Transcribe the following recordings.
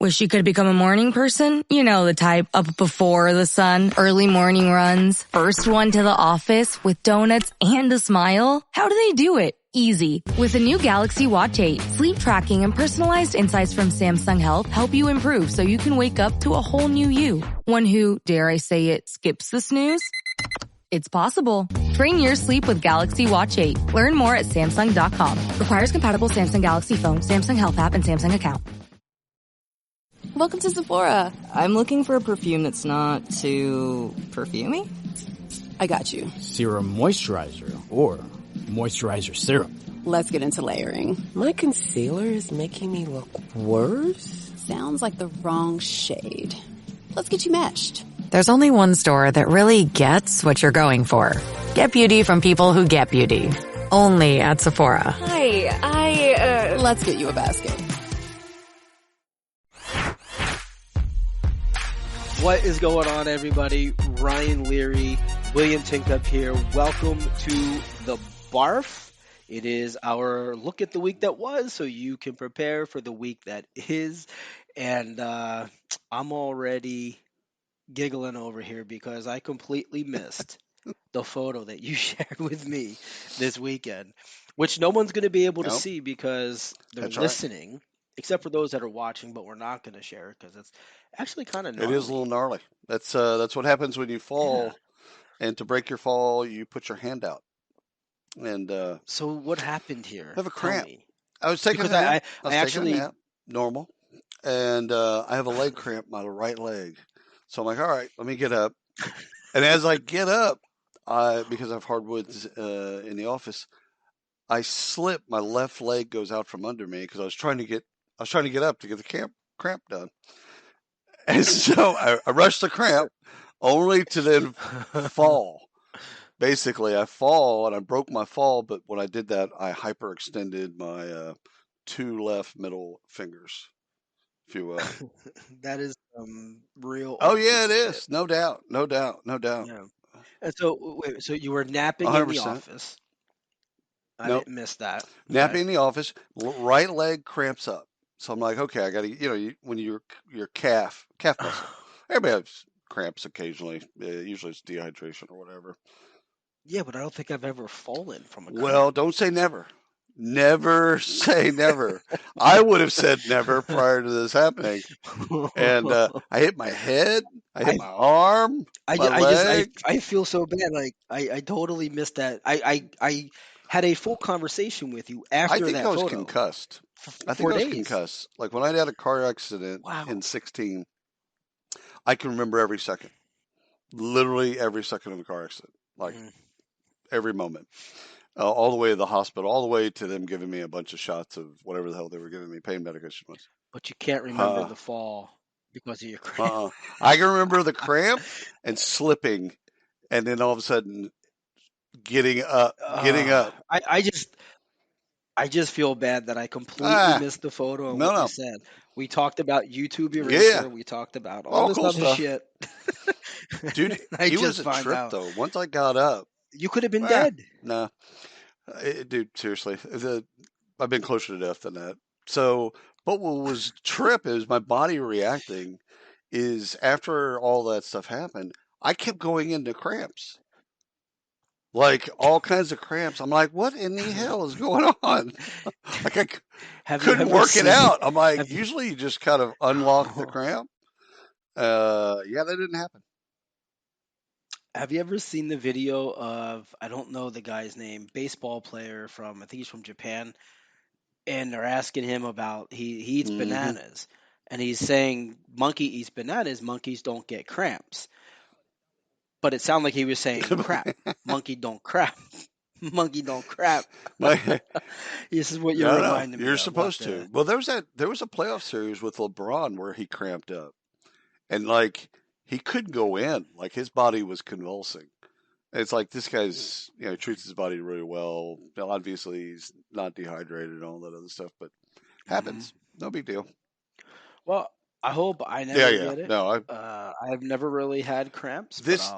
Wish you could become a morning person? You know the type, up before the sun, early morning runs, first one to the office with donuts and a smile. How do they do it? Easy. With the new Galaxy Watch 8, sleep tracking and personalized insights from Samsung Health help you improve so you can wake up to a whole new you. One who, dare I say it, skips the snooze? It's possible. Train your sleep with Galaxy Watch 8. Learn more at Samsung.com. Requires compatible Samsung Galaxy phone, Samsung Health app, and Samsung account. Welcome to Sephora. I'm looking for a perfume that's not too perfumey. I got you. Serum moisturizer or moisturizer serum. Let's get into layering. My concealer is making me look worse? Sounds like the wrong shade. Let's get you matched. There's only one store that really gets what you're going for. Get beauty from people who get beauty. Only at Sephora. Hi, Let's get you a basket. What is going on, everybody? Ryan Leary, William Tinkup here. Welcome to the BARF. It is our look at the week that was, so you can prepare for the week that is. And I'm already giggling over here because I completely missed the photo that you shared with me this weekend, which no one's going to be able to see because they're listening. Right. Except for those that are watching, but we're not going to share it because it's actually kind of gnarly. It is a little gnarly. That's what happens when you fall, and to break your fall, you put your hand out. And so what happened here? I have a cramp. I was taking a nap. I actually taking a nap, normal, and I have a leg cramp, my right leg. So I'm like, all right, let me get up. And as I get up, because I have hardwoods in the office, I slip. My left leg goes out from under me because I was trying to get up to get the cramp done. And so I rushed the cramp only to then fall. Basically, I fall and I broke my fall, but when I did that, I hyperextended my two left middle fingers, if you will. That is real. Oh, yeah, it is. No doubt. Yeah. And so, wait, so you were napping 100%. In the office. I didn't miss that. Napping in the office, right leg cramps up. So I'm like, okay, I got to, when your calf muscle, everybody has cramps occasionally. Usually it's dehydration or whatever. Yeah, but I don't think I've ever fallen from a cramp. Well, don't say never. Never say never. I would have said never prior to this happening. And I hit my head. I hit my arm. My leg. I feel so bad. Like I totally missed that. I had a full conversation with you after that photo. I think I was concussed. I think I was concussed. Like when I had a car accident in 2016, I can remember every second. Literally every second of the car accident. Like every moment. All the way to the hospital, all the way to them giving me a bunch of shots of whatever the hell they were giving me, pain medication was. But you can't remember the fall because of your cramp. I can remember the cramp and slipping, and then all of a sudden getting up. I just feel bad that I completely missed the photo of what you said. We talked about YouTube Eraser. Yeah. We talked about all this other shit. Dude, it was a trip, though. Once I got up. You could have been dead. No. Dude, seriously. I've been closer to death than that. So, but what was trip is my body reacting is after all that stuff happened, I kept going into cramps. Like all kinds of cramps. I'm like, what in the hell is going on? Like I couldn't work it out. I'm like, usually you just kind of unlock the cramp. Yeah, that didn't happen. Have you ever seen the video of, I don't know the guy's name, baseball player from, I think he's from Japan, and they're asking him about, he eats bananas, and he's saying, monkey eats bananas, monkeys don't get cramps. But it sounded like he was saying crap. Monkey don't crap. Monkey don't crap. This is what you're reminding me of. You're supposed to. Well, there was a playoff series with LeBron where he cramped up. And like he couldn't go in. Like his body was convulsing. It's like this guy's treats his body really well. Obviously he's not dehydrated and all that other stuff, but happens. No big deal. Well, I hope I never get it. No, I've never really had cramps. This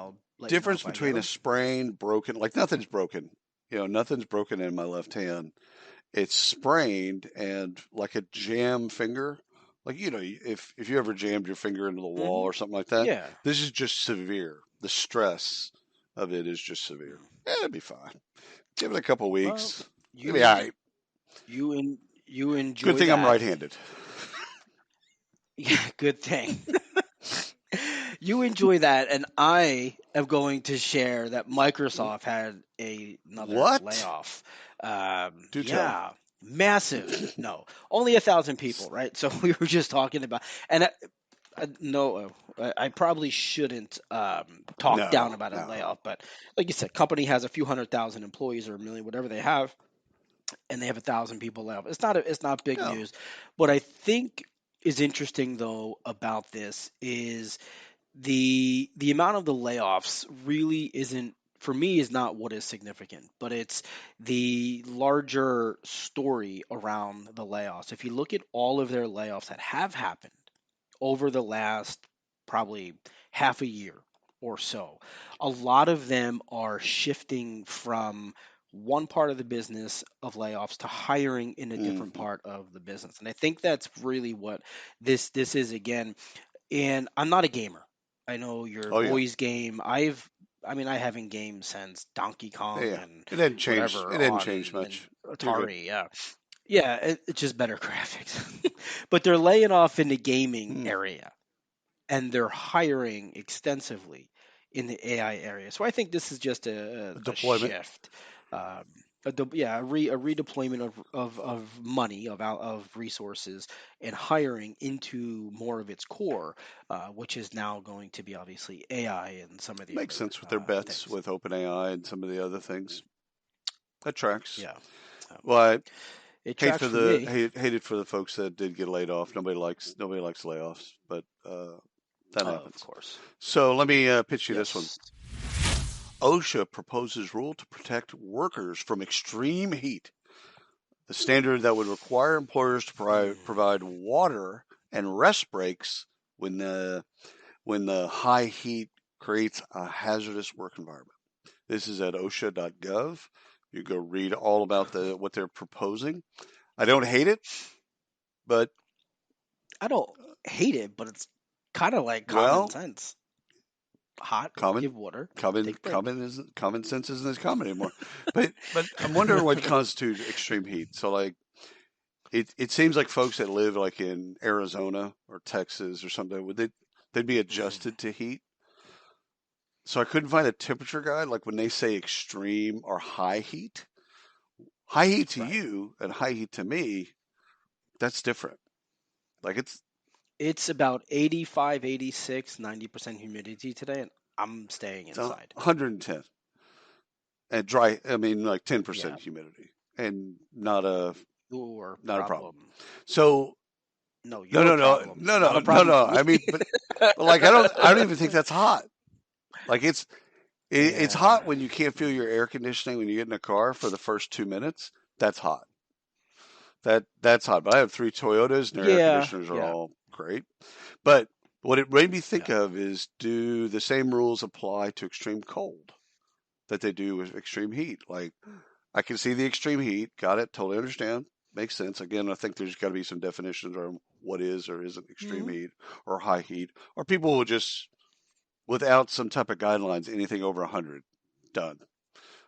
difference between a sprained, broken, like nothing's broken. Nothing's broken in my left hand. It's sprained and like a jam finger, Like, if you ever jammed your finger into the wall or something like that, this is just severe. The stress of it is just severe. Yeah, it'd be fine. Give it a couple weeks. It'll be all right. You enjoy. Good thing I'm right-handed. Yeah, good thing. You enjoy that, and I am going to share that Microsoft had another layoff. Do tell. Massive. No, only 1,000 people, right? So we were just talking about, and I probably shouldn't talk down about a layoff, but like you said, company has a few 100,000 employees or a million, whatever they have, and they have 1,000 people laid off. It's not big news. What I think is interesting though about this is the amount of the layoffs really isn't, for me, is not what is significant, but it's the larger story around the layoffs. If you look at all of their layoffs that have happened over the last probably half a year or so, a lot of them are shifting from one part of the business of layoffs to hiring in a different part of the business. And I think that's really what this is again. And I'm not a gamer. I know your boys game. I haven't gamed since Donkey Kong and it didn't change. Whatever it didn't change much. Atari. It's just better graphics. But they're laying off in the gaming area, and they're hiring extensively in the AI area. So I think this is just a shift. A redeployment of money, of resources, and hiring into more of its core, which is now going to be obviously AI and some of the makes sense with their bets with OpenAI and some of the other things. That tracks. Yeah. Well, it tracks for me. Hated for the folks that did get laid off. Nobody likes layoffs, but that happens. Of course. So let me pitch you this one. OSHA proposes rule to protect workers from extreme heat. The standard that would require employers to provide water and rest breaks when the high heat creates a hazardous work environment. This is at OSHA.gov. You go read all about what they're proposing. I don't hate it, but it's kind of like common sense. Hot, give water. Common sense isn't as common anymore. but I'm wondering what constitutes extreme heat. So like, it seems like folks that live like in Arizona or Texas or something, they'd be adjusted to heat. So I couldn't find a temperature guide. Like when they say extreme or high heat to you and high heat to me, that's different. Like it's about 85, 86, 90% humidity today, and I'm staying inside. 110. And dry, I mean, like 10% humidity, and not a problem. So no. I mean, but like I don't even think that's hot. Like it's hot when you can't feel your air conditioning when you get in a car for the first 2 minutes. That's hot. That's hot. But I have 3 Toyotas, and their air conditioners are all great. But what it made me think of is, do the same rules apply to extreme cold that they do with extreme heat? Like, I can see the extreme heat. Got it. Totally understand. Makes sense. Again, I think there's got to be some definitions on what is or isn't extreme heat or high heat. Or people will just, without some type of guidelines, anything over 100, done.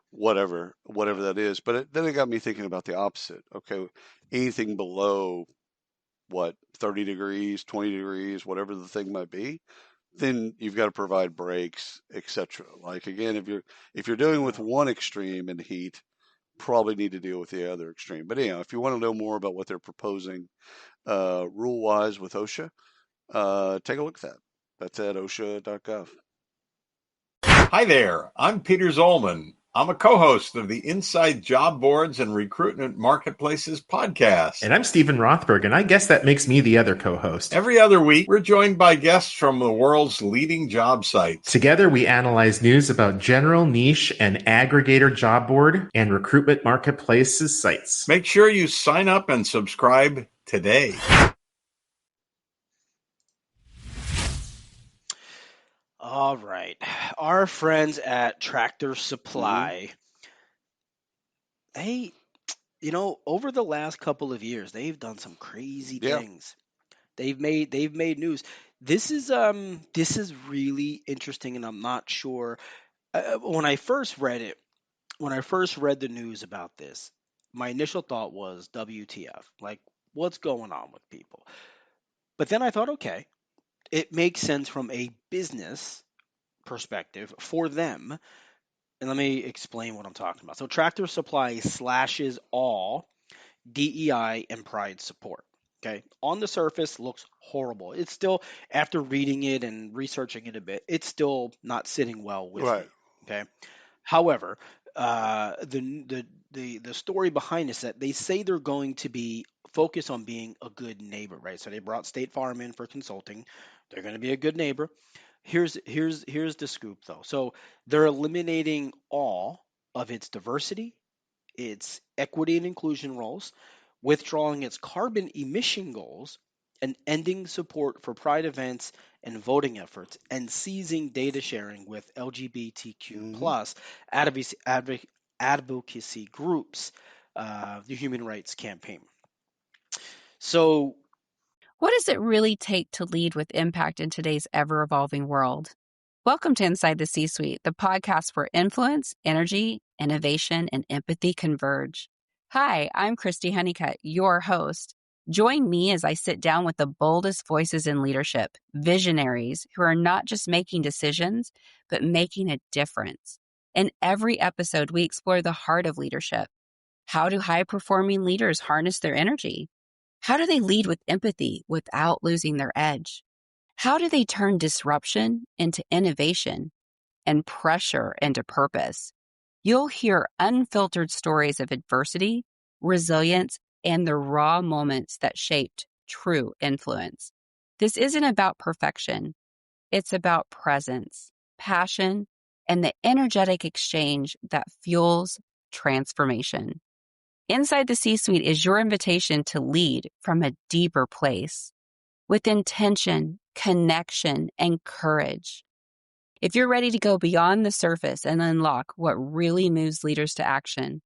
Whatever that is. But then it got me thinking about the opposite. Okay, anything below 30 degrees, 20 degrees, whatever the thing might be, then you've got to provide breaks, etc. Like again, if you're dealing with one extreme in heat, probably need to deal with the other extreme. But anyhow, if you want to know more about what they're proposing rule-wise with OSHA, take a look at that. That's at OSHA.gov. Hi there, I'm Peter Zollman. I'm a co-host of the Inside Job Boards and Recruitment Marketplaces podcast. And I'm Stephen Rothberg, and I guess that makes me the other co-host. Every other week, we're joined by guests from the world's leading job sites. Together, we analyze news about general, niche, and aggregator job board and recruitment marketplaces sites. Make sure you sign up and subscribe today. All right. Our friends at Tractor Supply, they, over the last couple of years, they've done some crazy things. They've made news. This is really interesting, and I'm not sure. When I first read it, when I first read the news about this, my initial thought was WTF? Like, what's going on with people? But then I thought, okay, it makes sense from a business perspective for them. And let me explain what I'm talking about. So Tractor Supply slashes all DEI and Pride support. Okay. On the surface, looks horrible. It's still, after reading it and researching it a bit, it's still not sitting well with me. Okay. However, the story behind is that they say they're going to be focused on being a good neighbor, right? So they brought State Farm in for consulting. They're going to be a good neighbor. Here's the scoop though. So they're eliminating all of its diversity, its equity and inclusion roles, withdrawing its carbon emission goals, and ending support for pride events and voting efforts, and seizing data sharing with LGBTQ plus advocacy groups, the Human Rights Campaign. So, what does it really take to lead with impact in today's ever-evolving world? Welcome to Inside the C-Suite, the podcast where influence, energy, innovation, and empathy converge. Hi, I'm Christy Honeycutt, your host. Join me as I sit down with the boldest voices in leadership, visionaries who are not just making decisions, but making a difference. In every episode, we explore the heart of leadership. How do high-performing leaders harness their energy? How do they lead with empathy without losing their edge? How do they turn disruption into innovation and pressure into purpose? You'll hear unfiltered stories of adversity, resilience, and the raw moments that shaped true influence. This isn't about perfection. It's about presence, passion, and the energetic exchange that fuels transformation. Inside the C-Suite is your invitation to lead from a deeper place with intention, connection, and courage. If you're ready to go beyond the surface and unlock what really moves leaders to action,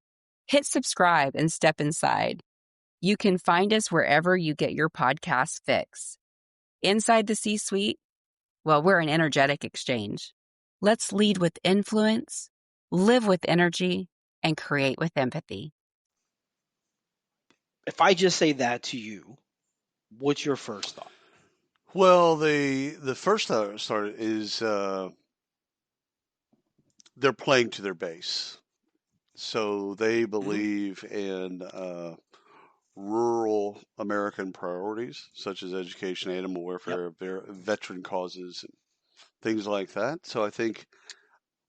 hit subscribe and step inside. You can find us wherever you get your podcast fix. Inside the C-Suite, well, we're an energetic exchange. Let's lead with influence, live with energy, and create with empathy. if I just say that to you, what's your first thought? Well, the first thought started is they're playing to their base. So they believe in rural American priorities, such as education, animal welfare, veteran causes, and things like that. So I think,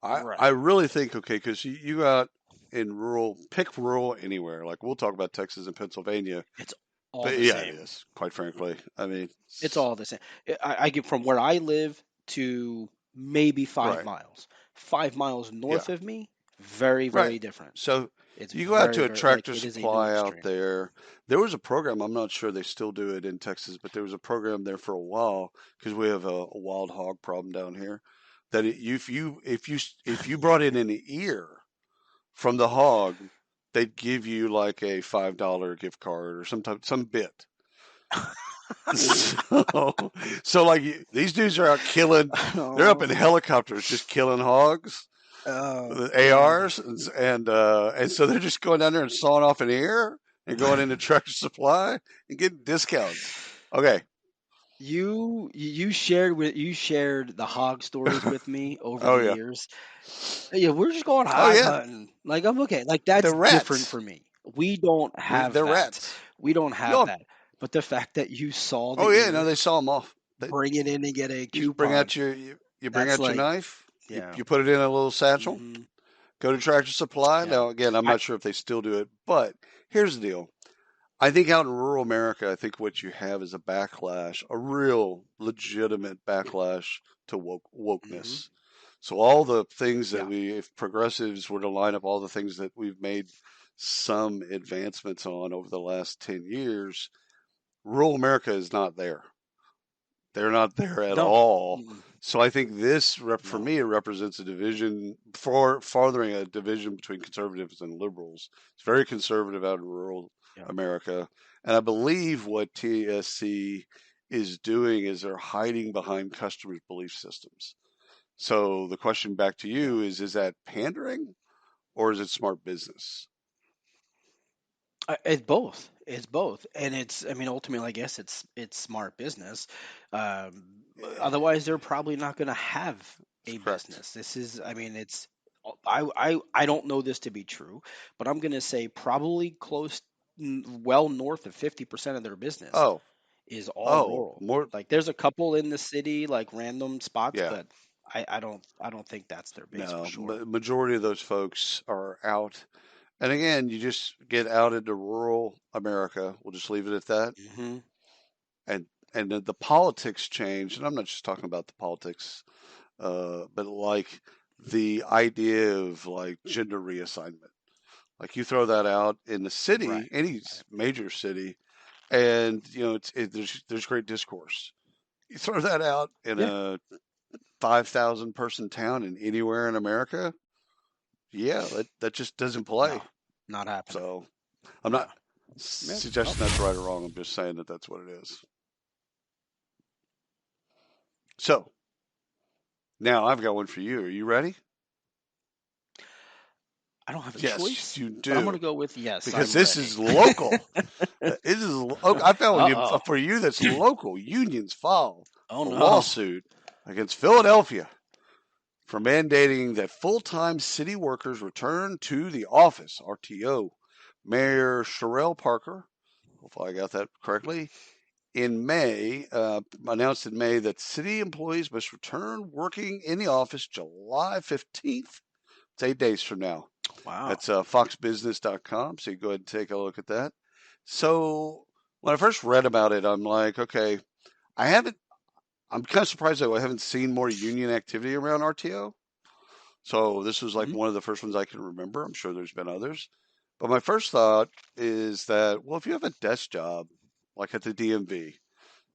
I really think, okay, because you got in rural, pick rural anywhere. Like we'll talk about Texas and Pennsylvania. It's all the same. It is, quite frankly. I mean, it's all the same. I get from where I live to maybe 5 miles. 5 miles north of me, very, very different. So you go out to a Tractor Supply out there. There was a program, I'm not sure they still do it in Texas, but there was a program there for a while because we have a wild hog problem down here. That if you brought in an ear from the hog, they'd give you like a $5 gift card or some bit. so like these dudes are out killing. They're up in helicopters just killing hogs. With ARs and so they're just going down there and sawing off an ear and going into Tractor Supply and getting discounts. Okay. You shared the hog stories with me over the years. Yeah, we're just going hog hunting. Like I'm okay. Like that's different for me. We don't have that. Rats. We don't have that. But the fact that you saw the they saw them off. Bring it in and get a coupon. You bring out your knife. Yeah. You put it in a little satchel, go to Tractor Supply. Yeah. Now, again, I'm not sure if they still do it, but here's the deal. I think out in rural America, I think what you have is a backlash, a real legitimate backlash to wokeness. So all the things that if progressives were to line up all the things that we've made some advancements on over the last 10 years, rural America is not there. They're not there at all. So I think this, for me, it represents a division, farthering a division between conservatives and liberals. It's very conservative out in rural America. And I believe what TSC is doing is they're hiding behind customers' belief systems. So the question back to you is that pandering or is it smart business? It's both. It's both, and ultimately, I guess it's smart business. Otherwise, they're probably not going to have a Correct. business. This is, it's. I don't know this to be true, but I'm going to say probably well north of 50% of their business is all rural. More. Like there's a couple in the city, like random spots, Yeah. but I don't think that's their base for sure. Majority of those folks are out. And again, you just get out into rural America. We'll just leave it at that. Mm-hmm. And the politics change. And I'm not just talking about the politics, but like the idea of like gender reassignment. Like you throw that out in the city, Right. any major city, and there's great discourse. You throw that out in a 5,000 person town in anywhere in America, that just doesn't play. No, not happening. So I'm not suggesting that's right or wrong. I'm just saying that that's what it is. So now I've got one for you. Are you ready? I don't have a choice. Yes, you do. But I'm going to go with yes. Because this is local. I found one for you that's local. Unions file a lawsuit against Philadelphia for mandating that full-time city workers return to the office. RTO. Mayor Sherelle Parker, hopefully I got that correctly, announced in May that city employees must return working in the office July 15th. It's 8 days from now. Wow. That's foxbusiness.com, so you go ahead and take a look at that. So when I first read about it, I'm like, okay, I'm kind of surprised that I haven't seen more union activity around RTO. So this was like one of the first ones I can remember. I'm sure there's been others. But my first thought is that, well, if you have a desk job, like at the DMV,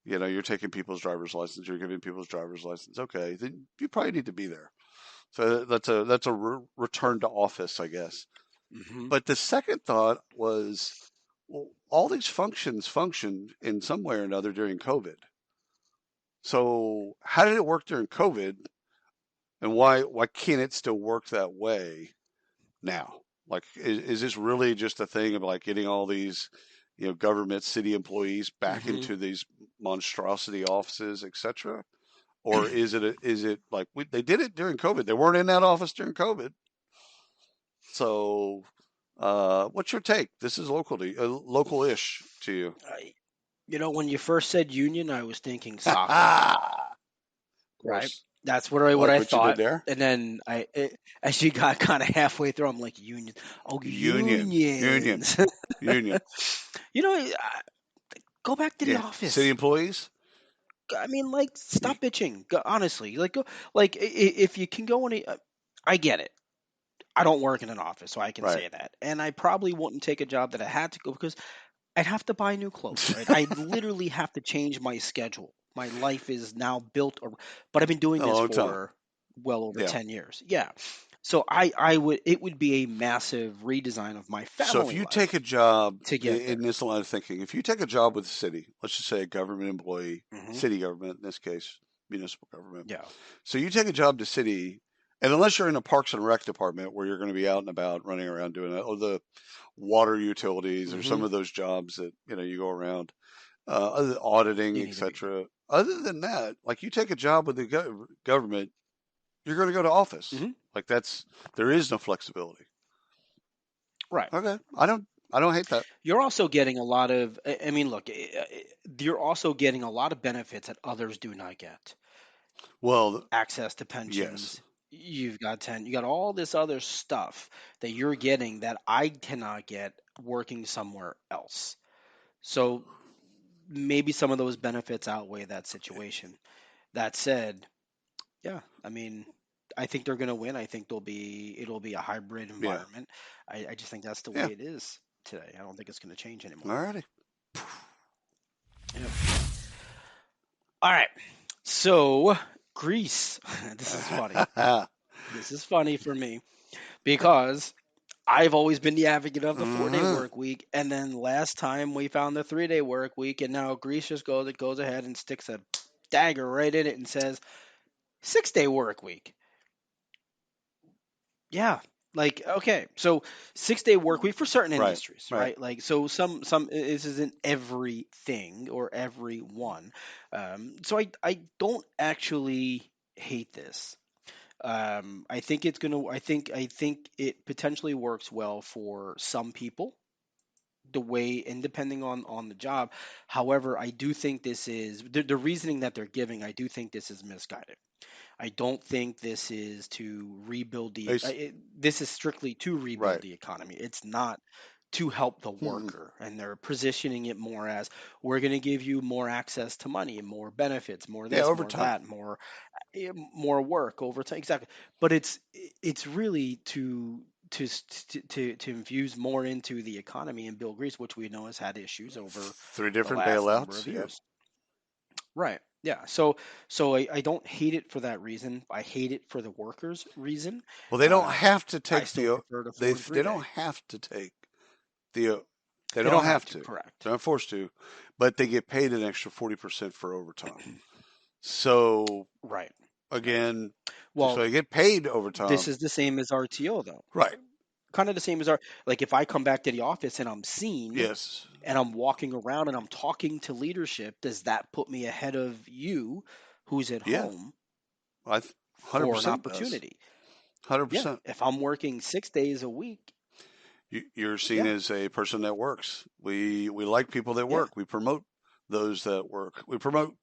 you're taking people's driver's license, you're giving people's driver's license, okay, then you probably need to be there. So that's a return to office, I guess. Mm-hmm. But the second thought was, well, all these functions functioned in some way or another during COVID. So how did it work during COVID, and why can't it still work that way now? Like, is this really just a thing of like getting all these, government city employees back into these monstrosity offices, etc.? Or is it like they did it during COVID? They weren't in that office during COVID. So, what's your take? This is local-ish to you. When you first said union, I was thinking soccer. Right. That's what I thought. There. And then as you got kind of halfway through, I'm like, union. Oh, union. Union. Go back to the office. City employees. Stop bitching. Honestly, if you can go in, I get it. I don't work in an office, so I can say that. And I probably wouldn't take a job that I had to go because I'd have to buy new clothes. Right? I literally have to change my schedule. My life is now built, but I've been doing this for well over 10 years. Yeah. So it would be a massive redesign of my family. So if you take a job in this line of thinking, if you take a job with the city, let's just say a government employee, city government, in this case, municipal government. Yeah. So you take a job to city, and unless you're in a Parks and Rec department where you're going to be out and about running around doing that, or the water utilities or some of those jobs that, you go around, auditing, etc. Other than that, like you take a job with the government, you're going to go to office. Like there is no flexibility. Right. Okay. I don't hate that. You're also getting a lot of, you're also getting a lot of benefits that others do not get. Well, access to pensions. Yes. You got all this other stuff that you're getting that I cannot get working somewhere else. So maybe some of those benefits outweigh that situation. That said, yeah, I think they're going to win. I think it'll be a hybrid environment. Yeah. I just think that's the way it is today. I don't think it's going to change anymore. Alrighty. Yeah. All right. So Greece. This is funny. This is funny for me because I've always been the advocate of the 4-day work week, and then last time we found the 3-day work week, and now Greece just goes ahead and sticks a dagger right in it and says 6-day work week. Yeah, like okay, so 6-day work week for certain industries, right? Like so some this isn't everything or everyone. So I don't actually hate this. I think it's gonna. I think it potentially works well for some people. The way and depending on the job. However, I do think this is the reasoning that they're giving. I do think this is misguided. I don't think this is to rebuild this is strictly to rebuild the economy. It's not to help the worker, and they're positioning it more as we're going to give you more access to money, more benefits, more this, more that, more work over time. Exactly, but it's really to infuse more into the economy and build Greece, which we know has had issues over 3 different the last bailouts number of years. Right. Yeah. So I don't hate it for that reason. I hate it for the workers' reason. Well, they don't have to take they don't have to take the they don't have to. Correct. They're not forced to, but they get paid an extra 40% for overtime. So again, so they get paid overtime. This is the same as RTO though. Right. Kind of the same as like if I come back to the office and I'm seen, and I'm walking around and I'm talking to leadership, does that put me ahead of you, who's at home, 100% for an opportunity? 100%. If I'm working 6 days a week, you're seen as a person that works. We like people that work. We promote those that work. We promote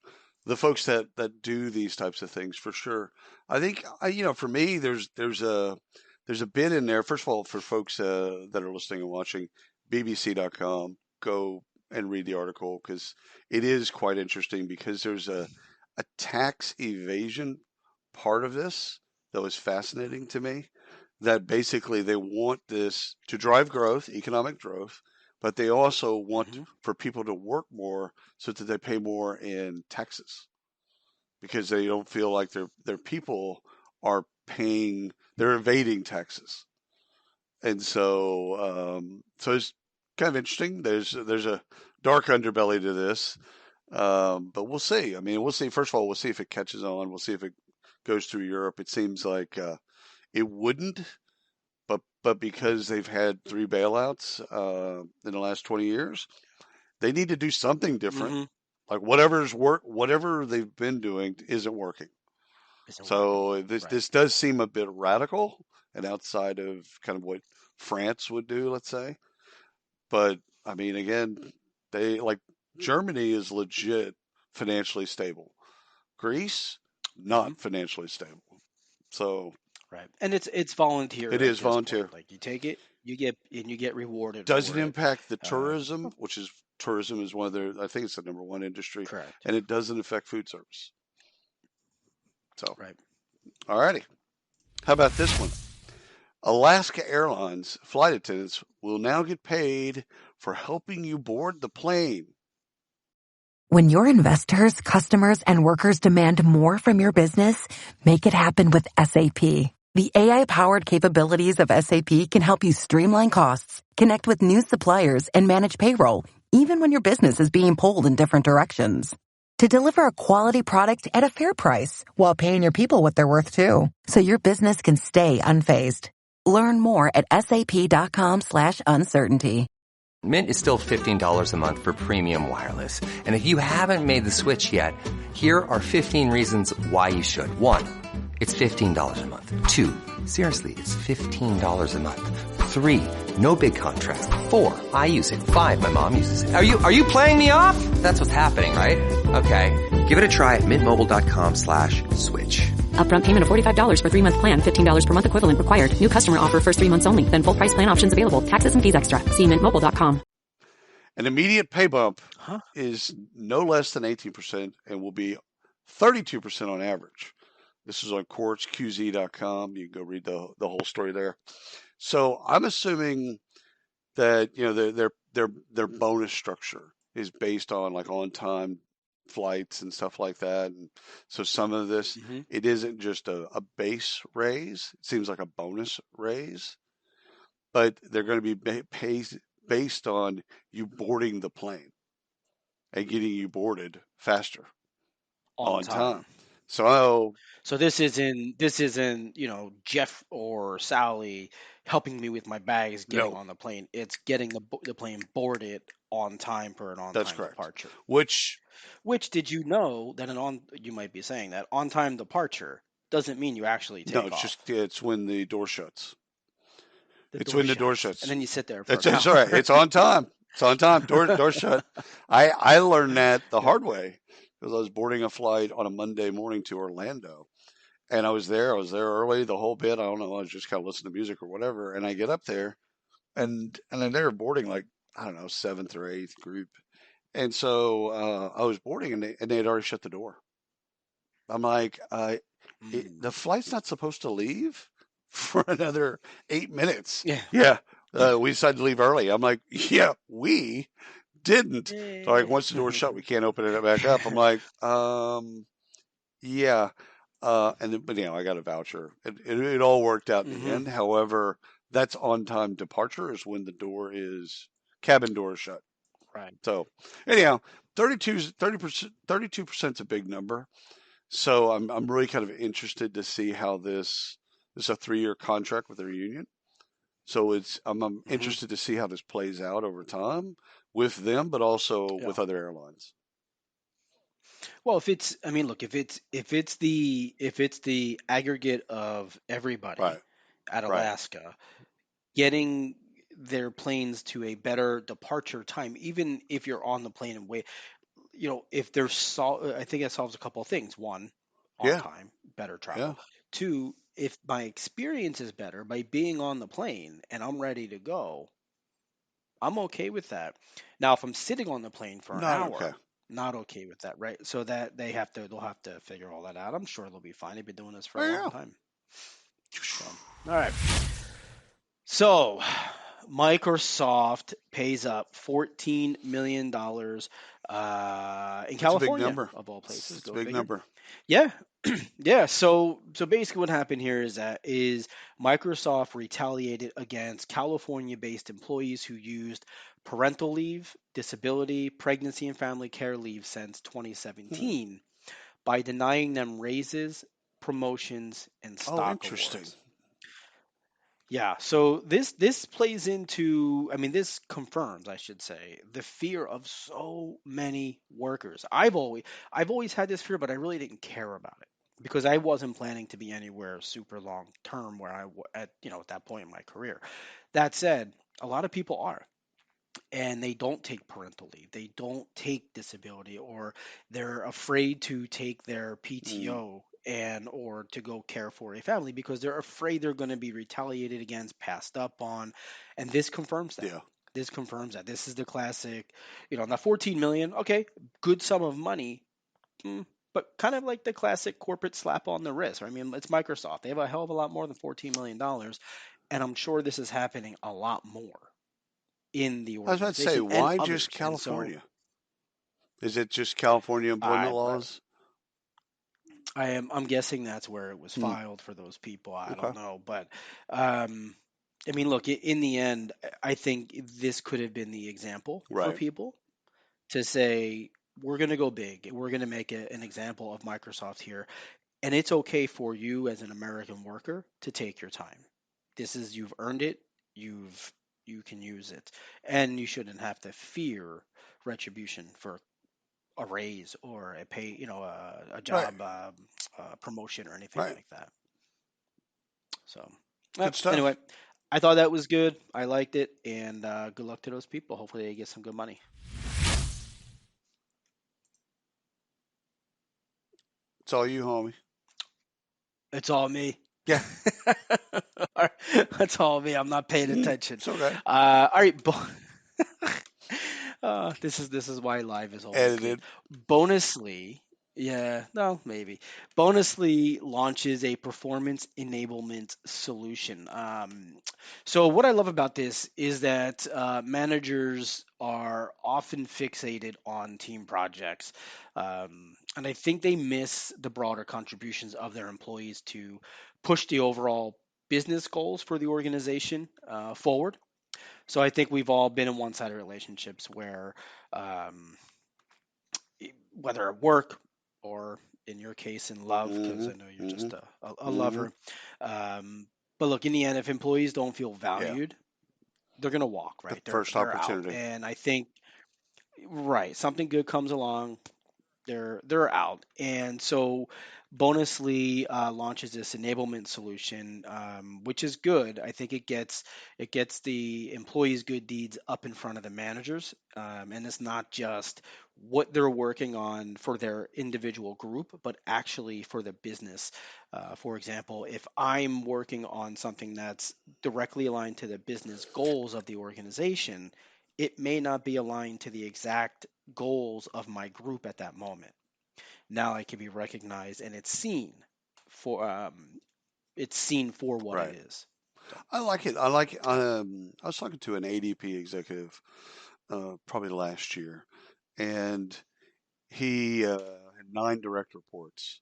the folks that do these types of things for sure. I think for me, there's a bit in there. First of all, for folks that are listening and watching, bbc.com, go and read the article because it is quite interesting because there's a tax evasion part of this that was fascinating to me, that basically they want this to drive growth, economic growth, but they also want for people to work more so that they pay more in taxes because they don't feel like their people are paying, they're evading taxes. And so it's kind of interesting. There's a dark underbelly to this, but we'll see. I mean, we'll see. First of all, we'll see if it catches on. We'll see if it goes through Europe. It seems like it wouldn't, but because they've had 3 bailouts in the last 20 years, they need to do something different. Like whatever they've been doing isn't working. This does seem a bit radical and outside of kind of what France would do, let's say. But I mean, again, Germany is legit financially stable. Greece, not financially stable. So and it's volunteer. It is volunteer. Like you take it, you get rewarded. Does it impact the tourism, tourism is one of their, I think it's the number 1 industry. Correct. And it doesn't affect food service. So, all righty. How about this one? Alaska Airlines flight attendants will now get paid for helping you board the plane. When your investors, customers, and workers demand more from your business, make it happen with SAP. The AI-powered capabilities of SAP can help you streamline costs, connect with new suppliers, and manage payroll, even when your business is being pulled in different directions. To deliver a quality product at a fair price while paying your people what they're worth too, so your business can stay unfazed. Learn more at sap.com/uncertainty. Mint is still $15 a month for premium wireless. And if you haven't made the switch yet, here are 15 reasons why you should. 1, it's $15 a month. 2, seriously, it's $15 a month. 3, no big contrast. 4, I use it. 5, my mom uses it. Are you playing me off? That's what's happening, right? Okay, give it a try at mintmobile.com/switch. Upfront payment of $45 for 3-month plan. $15 per month equivalent required. New customer offer first 3 months only. Then full price plan options available. Taxes and fees extra. See mintmobile.com. An immediate pay bump is no less than 18% and will be 32% on average. This is on quartzqz.com. You can go read the whole story there. So I'm assuming that their bonus structure is based on like on time flights and stuff like that. And so some of this, it isn't just a base raise. It seems like a bonus raise. but they're going to be based on you boarding the plane and getting you boarded faster on time. So this isn't Jeff or Sally helping me with my bags getting on the plane. It's getting the plane boarded on time for an on-time departure. Which did you know that you might be saying that on-time departure doesn't mean you actually take off. It's when the door shuts. When the door shuts. And then you sit there for an hour. That's right. It's on time. It's on time. Door shut. I learned that the hard way because I was boarding a flight on a Monday morning to Orlando. And I was there early the whole bit. I don't know. I was just kind of listening to music or whatever. And I get up there and then they were boarding like, I don't know, 7th or 8th group. And so I was boarding and they had already shut the door. I'm like, the flight's not supposed to leave for another 8 minutes. Yeah. We decided to leave early. I'm like, yeah, we didn't. So like once the door's shut, we can't open it back up. I'm like, yeah. But I got a voucher. It all worked out in the end. However, that's on-time departure is when the cabin door is shut. Right. So anyhow, 32% is a big number. So I'm really kind of interested to see how this is a 3-year contract with their union. So I'm interested to see how this plays out over time with them, but also with other airlines. Well, if it's the aggregate of everybody at Alaska getting their planes to a better departure time, even if you're on the plane and wait, if there's I think it solves a couple of things. One, on time, better travel. Yeah. 2, if my experience is better by being on the plane and I'm ready to go, I'm okay with that. Now, if I'm sitting on the plane for an hour, not okay with that, right? So that they'll have to figure all that out. I'm sure they'll be fine. They've been doing this for a long time. So, all right. So, Microsoft pays up $14 million in California, a big number. of all places. It's a big number. Yeah. Yeah. So basically what happened here is Microsoft retaliated against California-based employees who used parental leave, disability, pregnancy, and family care leave since 2017 by denying them raises, promotions, and stock awards. Yeah, so this plays into, this confirms, I should say, the fear of so many workers. I've always had this fear, but I really didn't care about it because I wasn't planning to be anywhere super long term where at that point in my career. That said, a lot of people are. And they don't take parental leave. They don't take disability, or they're afraid to take their PTO or to go care for a family because they're afraid they're going to be retaliated against, passed up on, and this confirms that. Yeah. This confirms that. This is the classic, now 14 million, okay, good sum of money, but kind of like the classic corporate slap on the wrist. It's Microsoft. They have a hell of a lot more than $14 million, and I'm sure this is happening a lot more in the organization. I was about to say, why just California? Is it just California employment laws? I'm guessing that's where it was filed for those people. I don't know, but look, in the end, I think this could have been the example for people to say, we're going to go big. We're going to make an example of Microsoft here, and it's okay for you as an American worker to take your time. You've earned it. You can use it, and you shouldn't have to fear retribution for a raise or a pay, a job promotion or anything like that. So, anyway, I thought that was good. I liked it, and good luck to those people. Hopefully, they get some good money. It's all you, homie. It's all me. Yeah. That's all me. I'm not paying attention. It's okay. All right. This is why live is always edited. Good. Bonusly, maybe. Bonusly launches a performance enablement solution. So what I love about this is that managers are often fixated on team projects, and I think they miss the broader contributions of their employees to push the overall business goals for the organization forward. So I think we've all been in one-sided relationships where, whether at work or in your case in love, because I know you're just a lover. But look, in the end, if employees don't feel valued, they're going to walk, right? The first they're opportunity. out. And I think, right, something good comes along, they're out. And so Bonusly launches this enablement solution, which is good. I think it gets the employees' good deeds up in front of the managers, and it's not just what they're working on for their individual group, but actually for the business. For example, if I'm working on something that's directly aligned to the business goals of the organization, it may not be aligned to the exact goals of my group at that moment. Now it can be recognized and it's seen for what Right. it is. So. I like it. I was talking to an ADP executive probably last year, and he had 9 direct reports.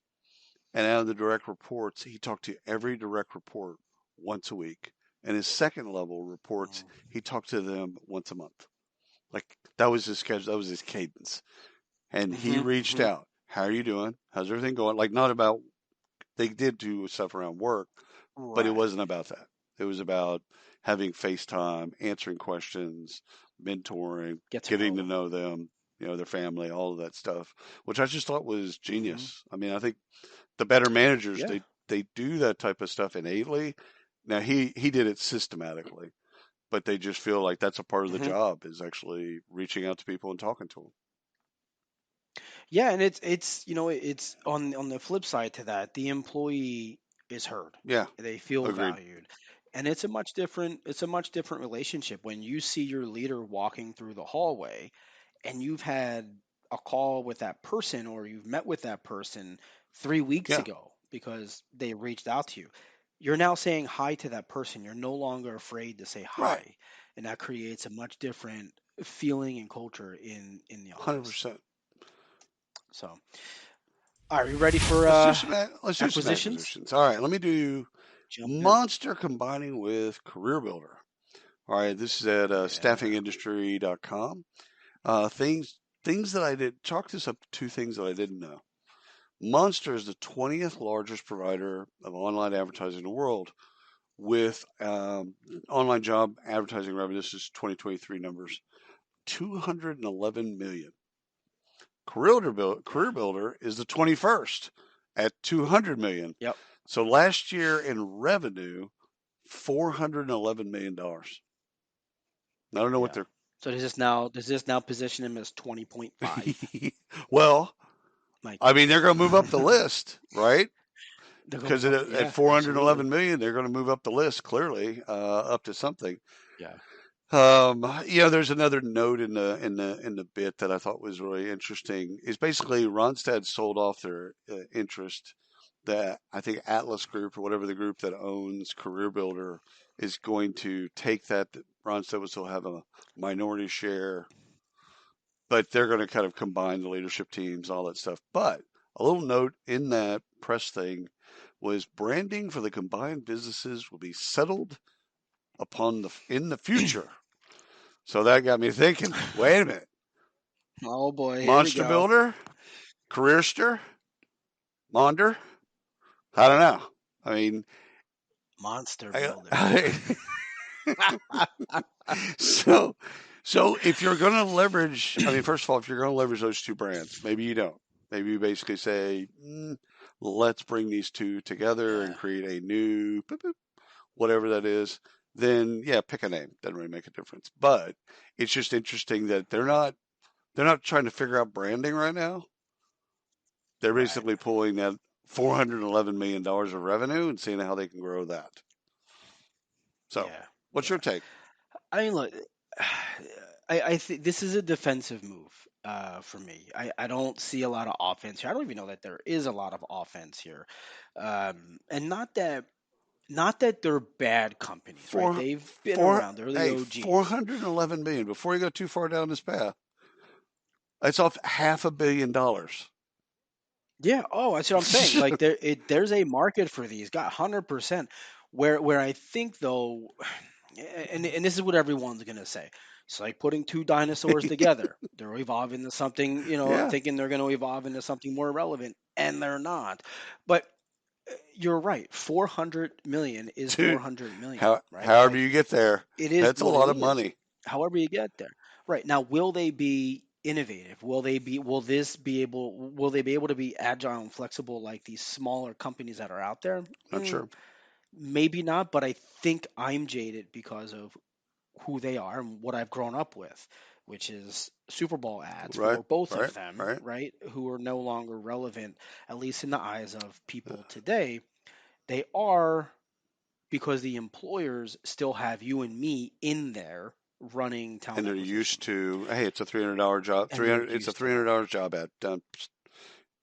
And out of the direct reports, he talked to every direct report once a week. And his second level reports, he talked to them once a month. Like that was his schedule, that was his cadence. And he reached out. How are you doing? How's everything going? Like not about, they did do stuff around work, but it wasn't about that. It was about having FaceTime, answering questions, mentoring, getting to know them, their family, all of that stuff, which I just thought was genius. I mean, I think the better managers, they do that type of stuff innately. Now he did it systematically, but they just feel like that's a part of the job, is actually reaching out to people and talking to them. Yeah, and it's on the flip side to that, the employee is heard. Yeah, they feel agreed. valued, and it's a much different relationship when you see your leader walking through the hallway, and you've had a call with that person or you've met with that person 3 weeks ago because they reached out to you. You're now saying hi to that person. You're no longer afraid to say hi, and that creates a much different feeling and culture in the office. 100%. So, are you ready for let's do some acquisitions? All right, let me do Monster combining with CareerBuilder. All right, this is at staffingindustry.com. Things that I did, chalk this up to 2 things that I didn't know. Monster is the 20th largest provider of online advertising in the world, with online job advertising revenue. This is 2023 numbers, $211 million. CareerBuilder is the 21st at $200 million. Yep. So last year in revenue, $411 million. I don't know what they're. So does this now position him as 20.5? Well, I mean, they're going to move up the list, right? Because at 411 million, they're going to move up the list clearly, up to something. Yeah. There's another note in the bit that I thought was really interesting. Is basically Randstad sold off their interest. That I think Atlas Group, or whatever the group that owns CareerBuilder, is going to take that. Randstad will still have a minority share, but they're going to kind of combine the leadership teams, all that stuff. But a little note in that press thing was branding for the combined businesses will be settled upon in the future. So that got me thinking, wait a minute. Oh boy. Monster Builder? Careerster? Monder? I don't know. I mean, Monster Builder. So if you're going to leverage, I mean, first of all, if you're going to leverage those 2 brands, maybe you don't. Maybe you basically say, let's bring these 2 together and create a new, whatever that is. Then pick a name. Doesn't really make a difference. But it's just interesting that they're not trying to figure out branding right now. They're basically pulling that $411 million of revenue and seeing how they can grow that. So, what's your take? I mean, look, I think this is a defensive move for me. I don't see a lot of offense here. I don't even know that there is a lot of offense here, and not that they're bad companies, right? They've been around. They're the OGs. 411 million. Before you go too far down this path, it's off $500 million. Yeah. Oh, that's what I'm saying. Like there's a market for these. Got 100%. Where I think though, and this is what everyone's gonna say. It's like putting two dinosaurs together. They're evolving into something, Yeah. thinking they're going to evolve into something more relevant, and they're not. But you're right. 400 million is Dude, 400 million, right? however you get there, It is that's a what lot it of is. money. However you get there. Right. Now, will they be innovative? Will they be able to be agile and flexible like these smaller companies that are out there? Not sure. Maybe not, but I think I'm jaded because of who they are and what I've grown up with, which is Super Bowl ads Right, for both right, of them, right. right? Who are no longer relevant, at least in the eyes of people today. They are because the employers still have you and me in there running talent And they're acquisition. used to, hey, it's a $300 job. It's a $300 job ad. Done.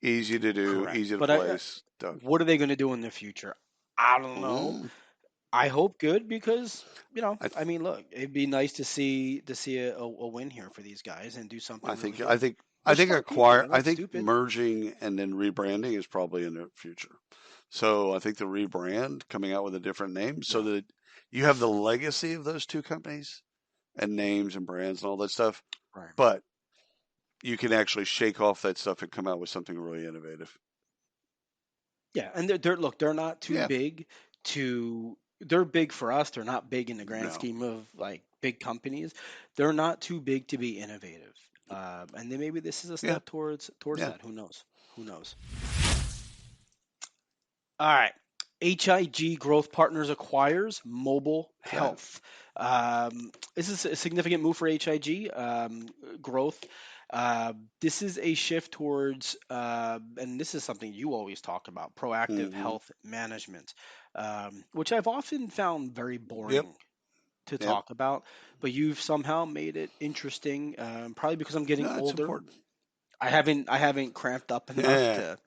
Easy to do, Correct. easy to But place. Done. What are they going to do in the future? I don't know. I hope good because I mean, look, it'd be nice to see a win here for these guys and do something. I think really good. I think Stupid. merging and then rebranding is probably in the future. So I think the rebrand, coming out with a different name, so that you have the legacy of those two companies and names and brands and all that stuff. Right. But you can actually shake off that stuff and come out with something really innovative. Yeah, and they're not too big to. They're big for us. They're not big in the grand scheme of like big companies. They're not too big to be innovative. And then maybe this is a step towards that. Who knows? Who knows? All right. HIG Growth Partners acquires Mobile Health. This is a significant move for HIG Growth. This is a shift towards, and this is something you always talk about, proactive health management, which I've often found very boring to talk about. But you've somehow made it interesting, probably because I'm getting older. Important. I haven't cramped up enough to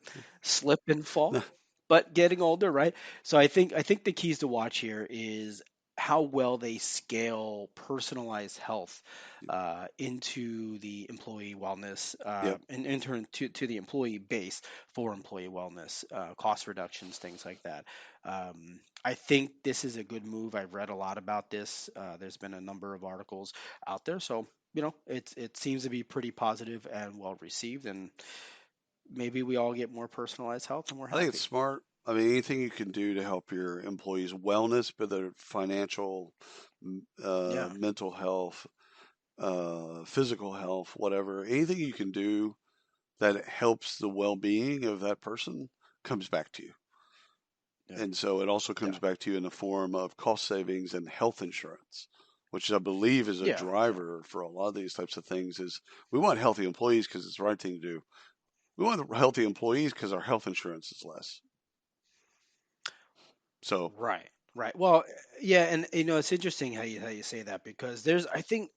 slip and fall. But getting older, right? So I think the keys to watch here is how well they scale personalized health into the employee wellness, and in turn to the employee base for employee wellness, cost reductions, things like that. I think this is a good move. I've read a lot about this. There's been a number of articles out there, so it seems to be pretty positive and well received, and maybe we all get more personalized health and we're happy. I think it's smart. I mean, anything you can do to help your employees' wellness, whether financial, mental health, physical health, whatever, anything you can do that helps the well-being of that person comes back to you. And so it also comes back to you in the form of cost savings and health insurance, which I believe is a driver for a lot of these types of things. Is we want healthy employees because it's the right thing to do. We want healthy employees because our health insurance is less. So right. Well, yeah, and it's interesting how you say that, because I think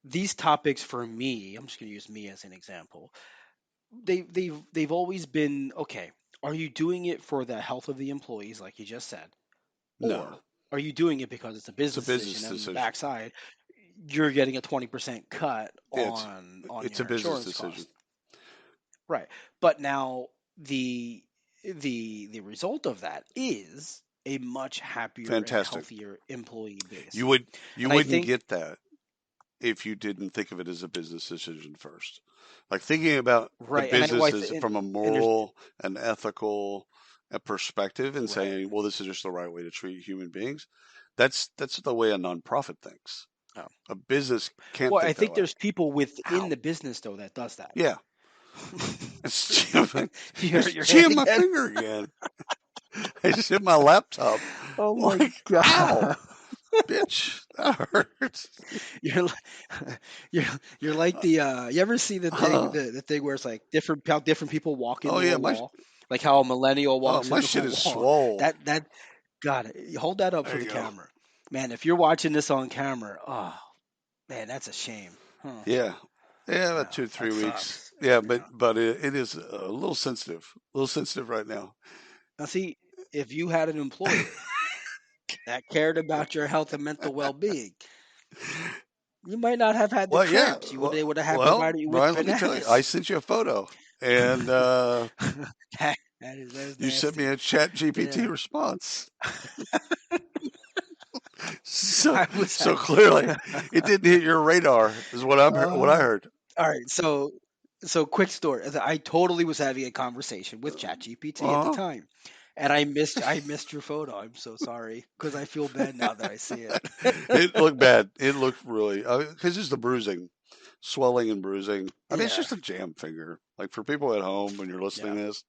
these topics for me, I'm just going to use me as an example. They've always been okay. Are you doing it for the health of the employees, like you just said? No. Or are you doing it because it's a business decision, and on the backside, you're getting a 20% cut on it's your a business insurance decision. cost. Right. But now the result of that is a much happier and healthier employee base. You wouldn't get that if you didn't think of it as a business decision first. Like thinking about the business from a moral and ethical perspective and saying, well, this is just the right way to treat human beings. That's the way a nonprofit thinks. Oh. A business can't. Well, I think there's people within the business though that does that. Yeah. It's jamming my finger again. I just hit my laptop. Oh my god, bitch, that hurts. You're like the you ever see the thing the thing where it's like how different people walk into a wall, like how a millennial walks into a wall. My shit is swole. That got it. Hold that up for the camera, man. If you're watching this on camera, oh man, that's a shame. Huh. Yeah, about 2 to 3 weeks. Sucks. Yeah, but it is a little sensitive right now. Now, see, if you had an employer that cared about your health and mental well-being, you might not have had the cramps. They would have provided you with Brian, bananas. let me tell you, I sent you a photo, and that is you sent me a chat GPT response. So clearly, it didn't hit your radar, is what I heard. All right, so quick story. I totally was having a conversation with ChatGPT at the time, and I missed your photo. I'm so sorry because I feel bad now that I see it. It looked bad. It looked really because it's the bruising, swelling and bruising. I mean, it's just a jam finger. Like for people at home when you're listening to this,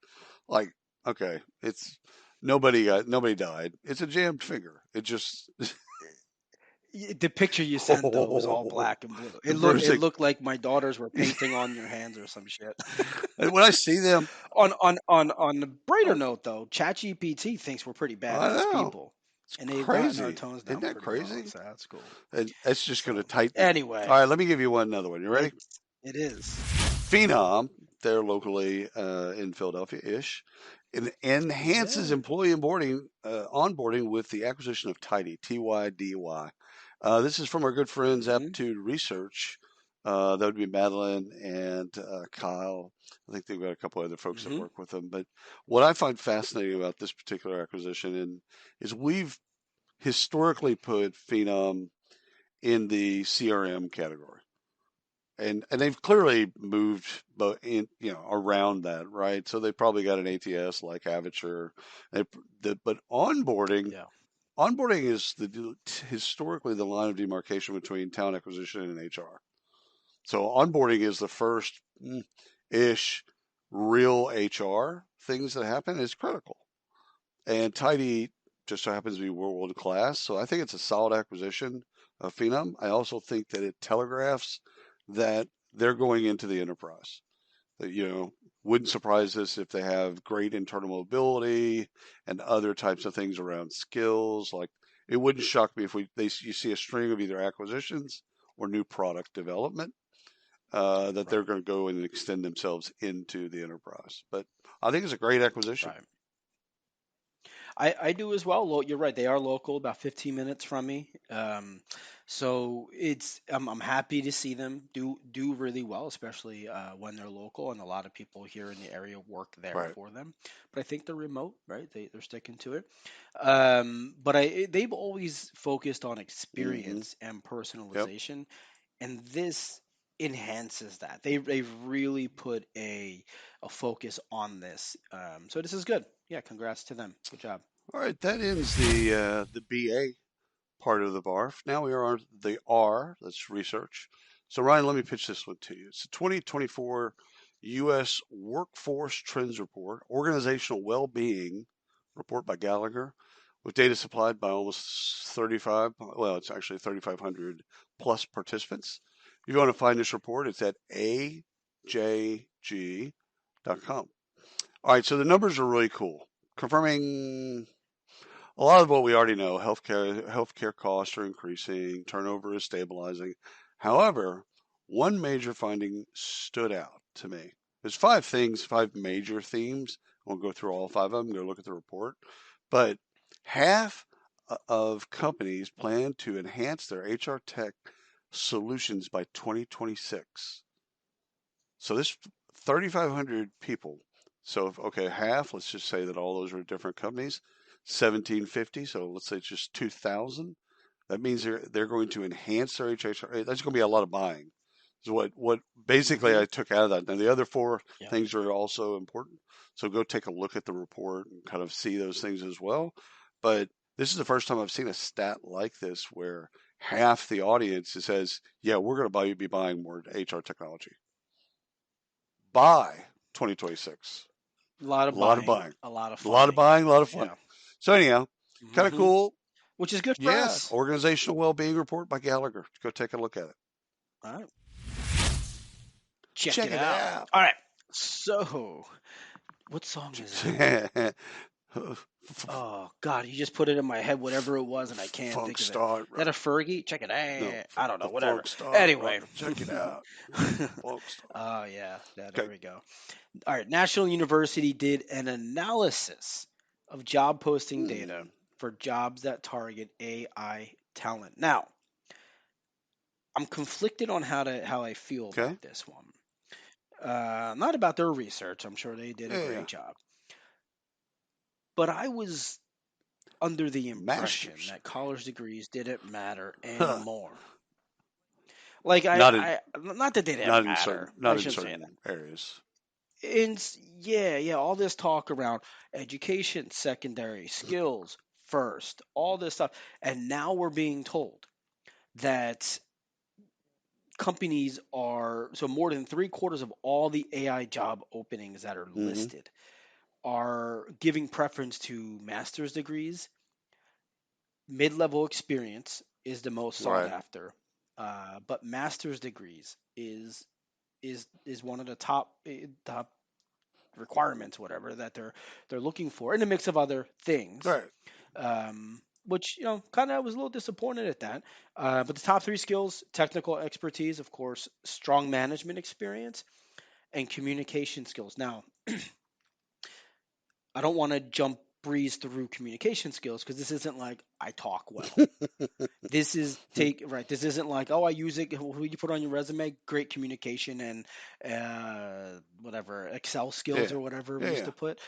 like okay, it's nobody died. It's a jammed finger. It just. The picture you sent though was all black and blue. It looked like my daughters were painting on your hands or some shit. And when I see them on a brighter note though, ChatGPT thinks we're pretty badass people. And they've gotten our tones down. Isn't that crazy? Well, so that's cool. And it's just going to tighten. Anyway. All right, let me give you another one. You ready? It is. Phenom, they're locally in Philadelphia-ish, it enhances employee onboarding with the acquisition of Tidy, T-Y-D-Y. This is from our good friends Aptitude Research. That would be Madeline and Kyle. I think they've got a couple other folks that work with them. But what I find fascinating about this particular acquisition is we've historically put Phenom in the CRM category. And they've clearly moved around that, right? So they probably got an ATS like Avature. But onboarding is historically the line of demarcation between talent acquisition and HR. So onboarding is the first ish real HR things that happen is critical. And Tidy just so happens to be world class. So I think it's a solid acquisition of Phenom. I also think that it telegraphs that they're going into the enterprise. That, wouldn't surprise us if they have great internal mobility and other types of things around skills. Like it wouldn't shock me if you see a string of either acquisitions or new product development that they're going to go and extend themselves into the enterprise. But I think it's a great acquisition. Right. I do as well. You're right. They are local, about 15 minutes from me. So I'm happy to see them do really well, especially when they're local, and a lot of people here in the area work there for them. But I think they're remote, right? They're sticking to it. But they've always focused on experience and personalization, and this enhances that. They've really put a focus on this. So this is good. Yeah, congrats to them. Good job. All right, that ends the BA part of the BARF. Now we are on the R. That's research. So Ryan, let me pitch this one to you. It's a 2024 U.S. Workforce Trends Report, Organizational Well-Being Report by Gallagher, with data supplied by almost 3,500 plus participants. If you want to find this report, it's at ajg.com. All right, so the numbers are really cool, confirming a lot of what we already know. Healthcare costs are increasing, turnover is stabilizing. However, one major finding stood out to me. There's 5 major themes. I won't go through all 5 of them. Go look at the report. But half of companies plan to enhance their HR tech solutions by 2026. So this 3,500 people. So half, let's just say that all those are different companies, 1,750. So let's say it's just 2,000. That means they're going to enhance their HR. That's going to be a lot of buying. So what basically I took out of that. Now the other 4 things are also important. So go take a look at the report and kind of see those things as well. But this is the first time I've seen a stat like this where half the audience says, yeah, we're going to be buying more HR technology by 2026. A lot of buying. A lot of fun. A lot of buying, a lot of fun. Yeah. So anyhow, kind of cool. Which is good for us. Organizational Well-Being Report by Gallagher. Go take a look at it. All right. Check it out. All right. So, what song is it? Oh, God. You just put it in my head, whatever it was, and I can't think of it. Is that a Fergie? Check it out. No, I don't know. Whatever. Anyway. Check it out. Oh, yeah. There we go. All right. National University did an analysis of job posting data for jobs that target AI talent. Now, I'm conflicted on how I feel about this one. Not about their research. I'm sure they did a great job. But I was under the impression that college degrees didn't matter anymore. Like not that they didn't matter. Not in certain areas. All this talk around education, secondary, skills first, all this stuff, and now we're being told that companies are more than 3/4 of all the AI job openings that are listed are giving preference to master's degrees. Mid-level experience is the most sought after, but master's degrees is one of the top requirements, whatever, that they're looking for, in a mix of other things. Right. Which kind of was a little disappointed at that. But the top 3 skills: technical expertise, of course, strong management experience, and communication skills. Now, I don't want to breeze through communication skills, because this isn't like I talk well. This is This isn't like, oh, I use it. Who you put on your resume? Great communication and whatever Excel skills or whatever we used to put.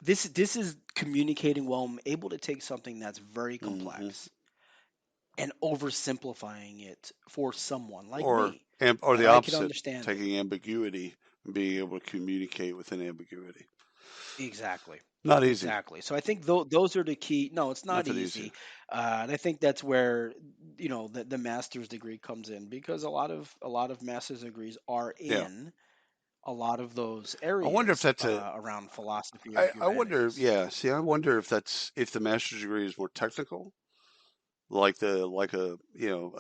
This is communicating well. I'm able to take something that's very complex and oversimplifying it for someone like me. Or the opposite, taking ambiguity and being able to communicate within ambiguity. Exactly. Not easy. Exactly. So I think those are the key. No, it's not easy. And I think that's where the master's degree comes in, because a lot of master's degrees are in a lot of those areas. I wonder if that's around philosophy. I wonder. Yeah. See, I wonder if the master's degree is more technical, like a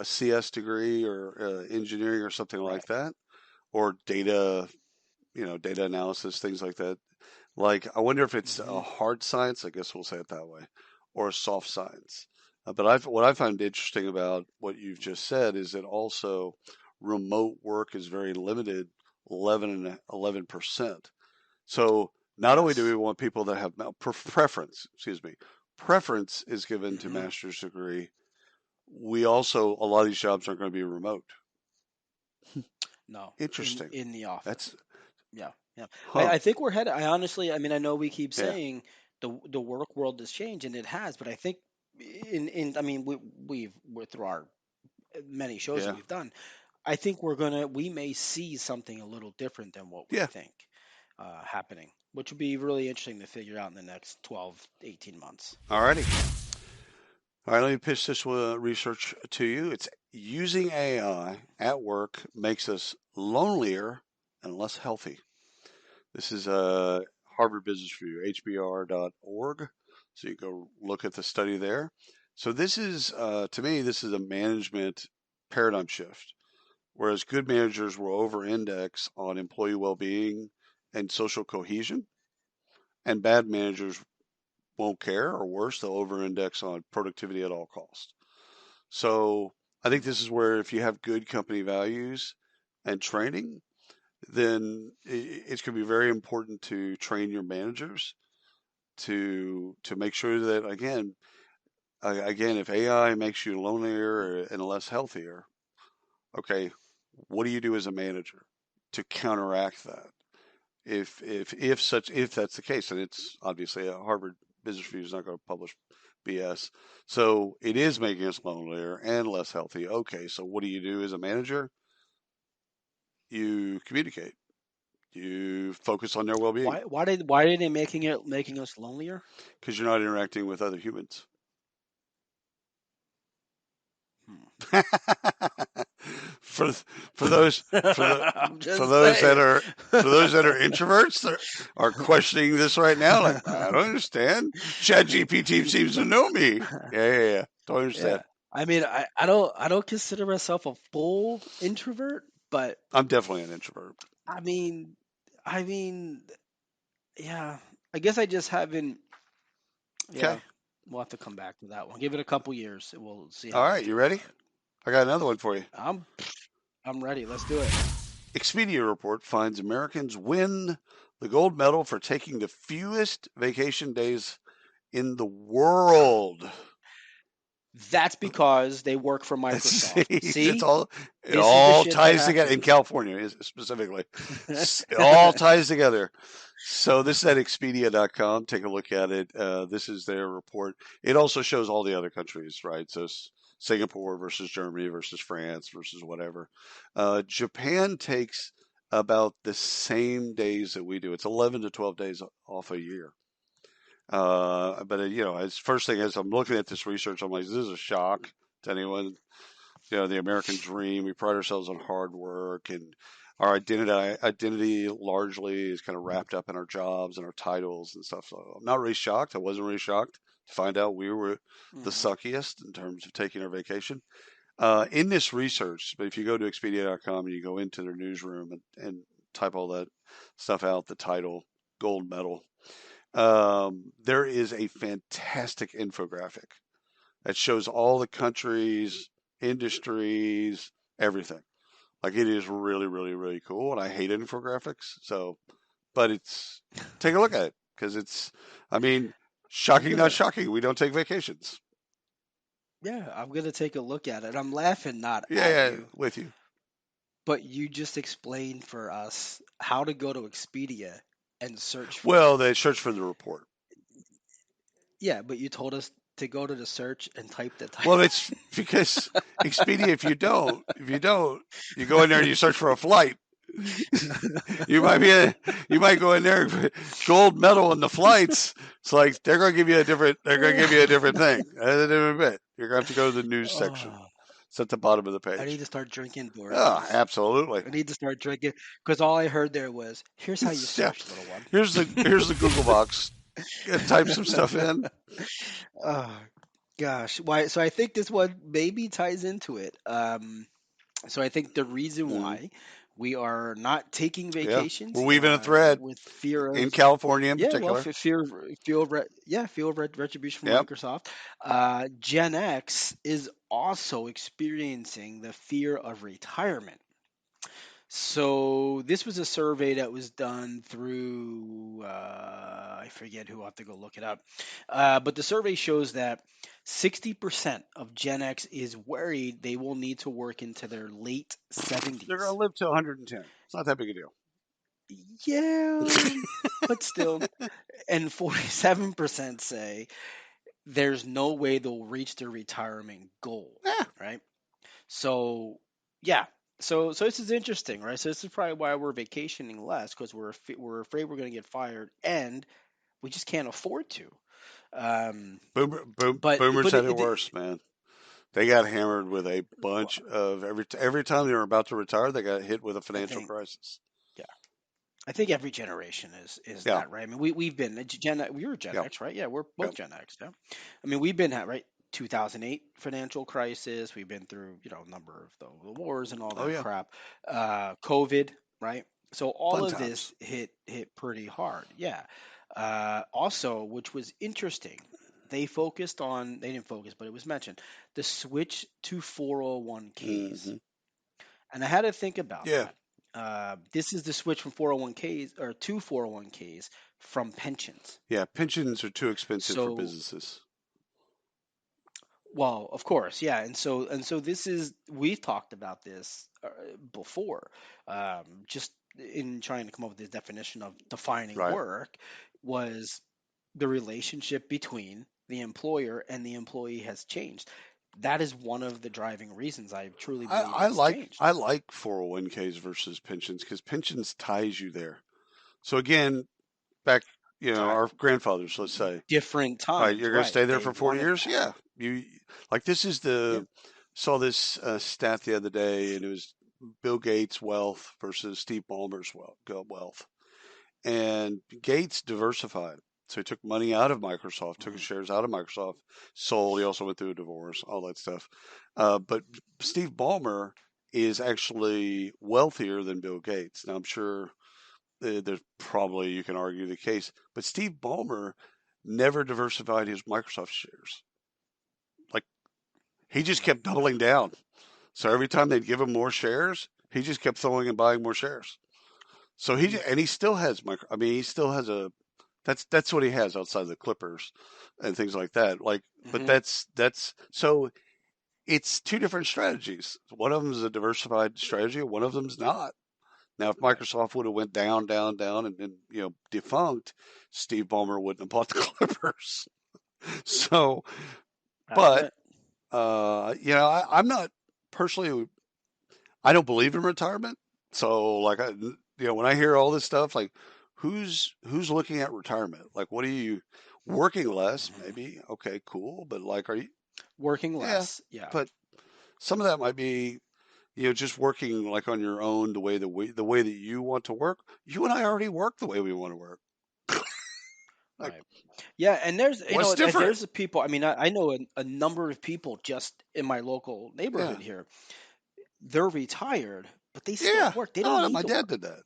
CS degree or engineering or something like that, or data analysis, things like that. Like, I wonder if it's a hard science, I guess we'll say it that way, or a soft science. But what I find interesting about what you've just said is that also remote work is very limited, 11%. So not only do we want people that have preference is given to master's degree, we also, a lot of these jobs aren't going to be remote. No. Interesting. In the office. Yeah. Huh. I think we're headed. I honestly, I know we keep saying the work world has changed, and it has. But I think we're through our many shows that we've done, I think we may see something a little different than what we think happening, which would be really interesting to figure out in the next 12, 18 months. All righty. All right, let me pitch this research to you. It's using AI at work makes us lonelier and less healthy. This is Harvard Business Review, hbr.org. So you go look at the study there. So this is, to me, this is a management paradigm shift. Whereas good managers will over-index on employee well-being and social cohesion, and bad managers won't care, or worse, they'll over-index on productivity at all costs. So I think this is where, if you have good company values and training, then it's going to be very important to train your managers to make sure that, again, if AI makes you lonelier and less healthier, okay, what do you do as a manager to counteract that? If that's the case, and it's obviously a Harvard Business Review is not going to publish BS, so it is making us lonelier and less healthy. Okay, so what do you do as a manager? You communicate. You focus on their well-being. Why are they making us lonelier? Because you're not interacting with other humans. For those that are introverts that are questioning this right now, like, I don't understand. ChatGPT seems to know me. Yeah. Don't understand. Yeah. I don't consider myself a full introvert, but I'm definitely an introvert. Yeah. I guess I just haven't. Yeah. Okay. We'll have to come back to that one. Give it a couple years. We'll see. All right, you ready? I got another one for you. I'm ready. Let's do it. Expedia report finds Americans win the gold medal for taking the fewest vacation days in the world. That's because they work for Microsoft. See? It all ties together in California specifically. It all ties together. So this is at Expedia.com. Take a look at it. This is their report. It also shows all the other countries, right? So Singapore versus Germany versus France versus whatever. Japan takes about the same days that we do. It's 11 to 12 days off a year. But as first thing as I'm looking at this research, I'm like, this is a shock to anyone. The American dream. We pride ourselves on hard work, and our identity largely is kind of wrapped up in our jobs and our titles and stuff. So I'm not really shocked. I wasn't really shocked to find out we were the suckiest in terms of taking our vacation. In this research, but if you go to Expedia.com and you go into their newsroom and type all that stuff out, the title, gold medal. There is a fantastic infographic that shows all the countries, industries, everything. Like, it is really, really, really cool. And I hate infographics. But take a look at it because shocking, not shocking. We don't take vacations. Yeah, I'm going to take a look at it. I'm laughing at you. With you. But you just explained for us how to go to Expedia and search for they search for the report. Yeah, but you told us to go to the search and type the title. Well, it's because Expedia, if you don't, you go in there and you search for a flight. you might go in there, gold medal in the flights. It's like they're going to give you a different thing, a different bit. You're going to have to go to the news section. It's at the bottom of the page. I need to start drinking, Doris. Oh, absolutely. I need to start drinking because all I heard there was, "Here's how you search, little one." Here's the Google box. Type some stuff in. Oh gosh, why? So I think this one maybe ties into it. So I think the reason why we are not taking vacations, we're weaving a thread with fear of, in California in particular. Well, fear of retribution from Microsoft. Gen X is also experiencing the fear of retirement. So this was a survey that was done through I forget who. I'll have to go look it up. But the survey shows that 60% of Gen X is worried they will need to work into their late 70s. They're going to live to 110. It's not that big a deal. Yeah, but still. And 47% say there's no way they'll reach their retirement goal. Right? So, yeah. So this is interesting, right? So this is probably why we're vacationing less, because we're afraid we're going to get fired, and we just can't afford to. Boomers had it worse, man. They got hammered with a bunch of every time they were about to retire, they got hit with a financial crisis. Yeah, I think every generation is that, right? I mean, we've been we were Gen X, right? Yeah, we're both Gen X. Yeah, I mean, we've been right. 2008 financial crisis. We've been through, a number of the wars and all that crap. COVID, right? So all of this hit pretty hard. Yeah. Also, which was interesting, they didn't focus, but it was mentioned, the switch to 401ks. Mm-hmm. And I had to think about that. This is the switch from 401ks or to 401ks from pensions. Yeah, pensions are too expensive for businesses. Well, of course, yeah, and so we've talked about this before, just in trying to come up with this definition of defining work, was the relationship between the employer and the employee has changed. That is one of the driving reasons I truly believe changed. I like 401ks versus pensions because pensions ties you there. So again, back. Our grandfathers, let's say. Different times. Right, you're going to stay there for 40 years? Yeah. This is saw this stat the other day, and it was Bill Gates' wealth versus Steve Ballmer's wealth. And Gates diversified. So he took money out of Microsoft, took his shares out of Microsoft, sold. He also went through a divorce, all that stuff. But Steve Ballmer is actually wealthier than Bill Gates. Now, I'm sure there's probably, you can argue the case, but Steve Ballmer never diversified his Microsoft shares. Like, he just kept doubling down. So every time they'd give him more shares, he just kept throwing and buying more shares. So he still has he still has a That's what he has outside the Clippers and things like that. Like, but that's so it's two different strategies. One of them is a diversified strategy, and one of them's not. Now, if Microsoft would have went down, and then defunct, Steve Ballmer wouldn't have bought the Clippers. So, but I'm not personally. I don't believe in retirement. So, like, when I hear all this stuff, like, who's looking at retirement? Like, what are you working less? Maybe okay, cool, but like, are you working less? Yeah. But some of that might be, just working like on your own, the way that you want to work. You and I already work the way we want to work. Right. Yeah, and there's different? There's people. I mean, I know a number of people just in my local neighborhood here. They're retired, but they still work. They don't need my to dad work. did that.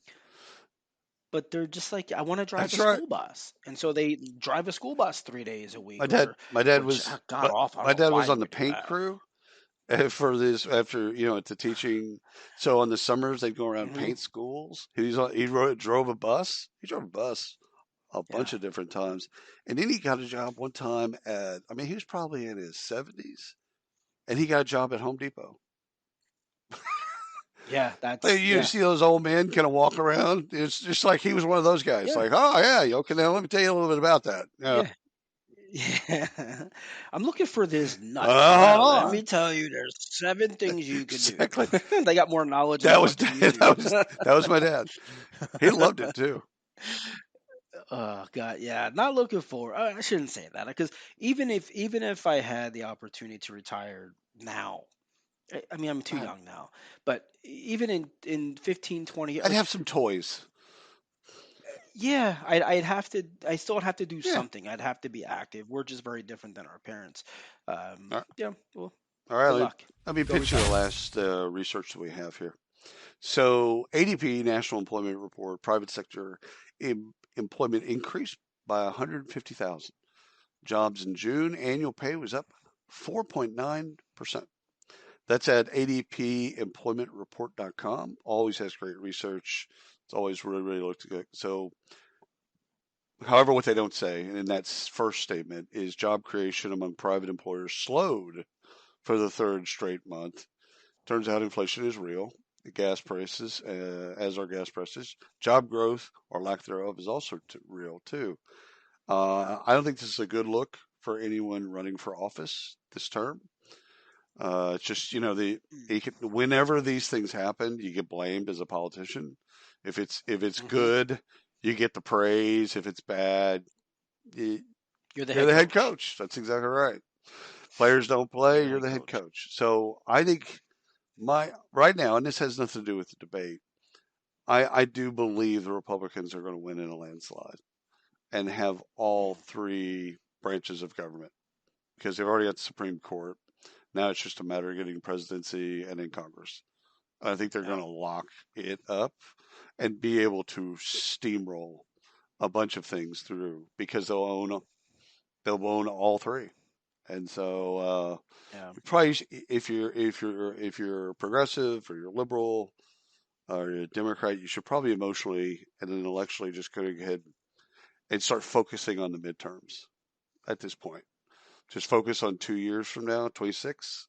But they're just like, I want to drive a school bus, and so they drive a school bus 3 days a week. My dad was on the paint crew for this after at the teaching. So on the summers they'd go around paint schools. He drove a bus. He drove a bus a bunch of different times, and then he got a job one time he was probably in his 70s, and he got a job at Home Depot. Yeah, that's you see those old men kind of walk around. It's just like he was one of those guys. Yeah. Like, oh yeah, okay. Now let me tell you a little bit about that. Yeah. I'm looking for this nut. Let me tell you, there's 7 things you can do. They got more knowledge. That was my dad. He loved it too. Oh God, yeah. Not looking for. I shouldn't say that, because even if I had the opportunity to retire now, I mean, I'm too young now, but even in 15, 20 years, I'd have some toys. Yeah, I still have to do something. I'd have to be active. We're just very different than our parents. Yeah, well, all right. good luck. Let me pitch you the last research that we have here. So ADP, National Employment Report, private sector employment increased by 150,000 jobs in June. Annual pay was up 4.9%. That's at adpemploymentreport.com. Always has great research. It's always really, really looked good. So, however, what they don't say in that first statement is job creation among private employers slowed for the third straight month. Turns out inflation is real. The gas prices, as are gas prices. Job growth, or lack thereof, is also real too. I don't think this is a good look for anyone running for office this term. It's just, whenever these things happen, you get blamed as a politician. If it's good, you get the praise. If it's bad, you're the head coach. That's exactly right. Players don't play. You're the head coach. So I think right now, and this has nothing to do with the debate, I do believe the Republicans are going to win in a landslide and have all 3 branches of government, because they've already got the Supreme Court. Now it's just a matter of getting presidency and in Congress. I think they're going to lock it up and be able to steamroll a bunch of things through, because they'll own all 3. And so probably if you're progressive or you're liberal or you're a Democrat, you should probably emotionally and intellectually just go ahead and start focusing on the midterms at this point. Just focus on 2 years from now, 26,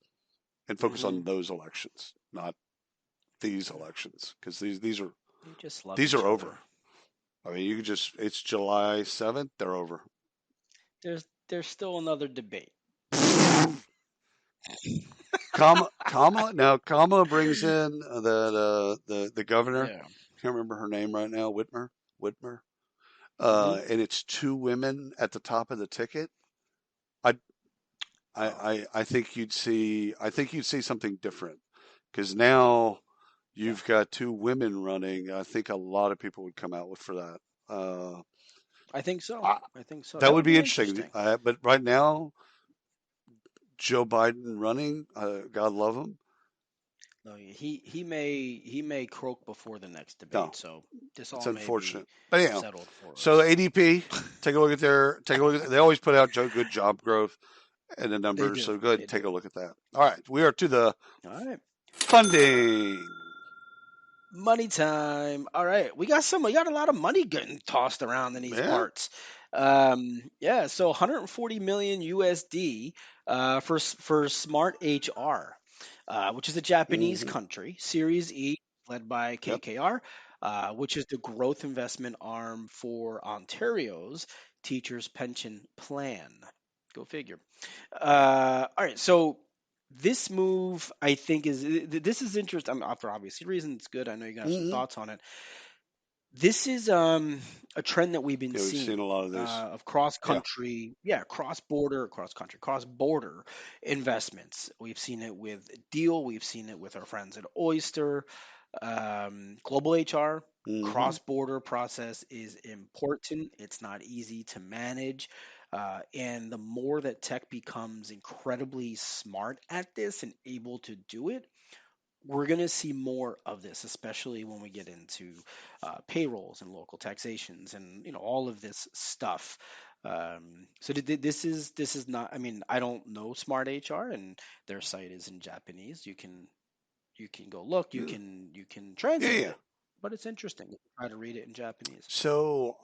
and focus on those elections, not these elections, because these are over. I mean, it's July 7th, they're over. There's still another debate. Kamala brings in the governor. I can't remember her name right now. Whitmer. And it's 2 women at the top of the ticket. I think you'd see something different, because now you've got 2 women running. I think a lot of people would come out for that. I think so. That would be interesting. But right now, Joe Biden running, God love him. No, he may croak before the next debate. No, so this all unfortunate. But anyhow, settled for us. So ADP, take a look at they always put out good job growth and the numbers. So go ahead and take a look at that. All right, we are to the funding. Money time. All right, we got a lot of money getting tossed around in these parts. So 140 million USD for Smart HR, which is a Japanese country. Series E, led by KKR, which is the growth investment arm for Ontario's teachers pension plan. Go figure. All right, so this move, I think, this is interesting. For obvious reasons, it's good. I know you got some thoughts on it. This is a trend that we've been seeing. We've seen a lot of this of cross country, cross border investments. We've seen it with Deal. We've seen it with our friends at Oyster. Global HR, cross border process is important. It's not easy to manage. And the more that tech becomes incredibly smart at this and able to do it, we're going to see more of this, especially when we get into payrolls and local taxations and all of this stuff. This is not. I mean, I don't know Smart HR, and their site is in Japanese. You can go look. You can translate it, but it's interesting. Try to read it in Japanese. So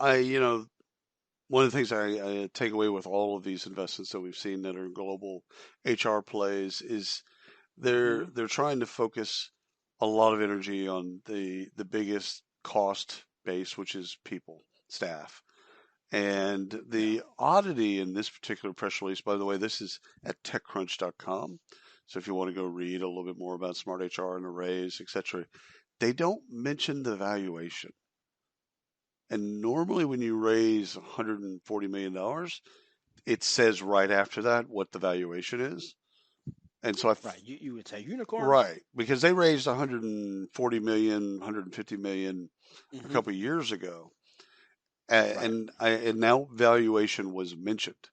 one of the things I take away with all of these investments that we've seen that are global HR plays is they're trying to focus a lot of energy on the biggest cost base, which is people, staff. And the oddity in this particular press release, by the way, this is at techcrunch.com. So if you want to go read a little bit more about Smart HR and arrays, etc., they don't mention the valuation. And normally when you raise $140 million, it says right after that what the valuation is. And so you would say unicorn. Right, because they raised 140 million, 150 million a couple of years ago. And now valuation was mentioned.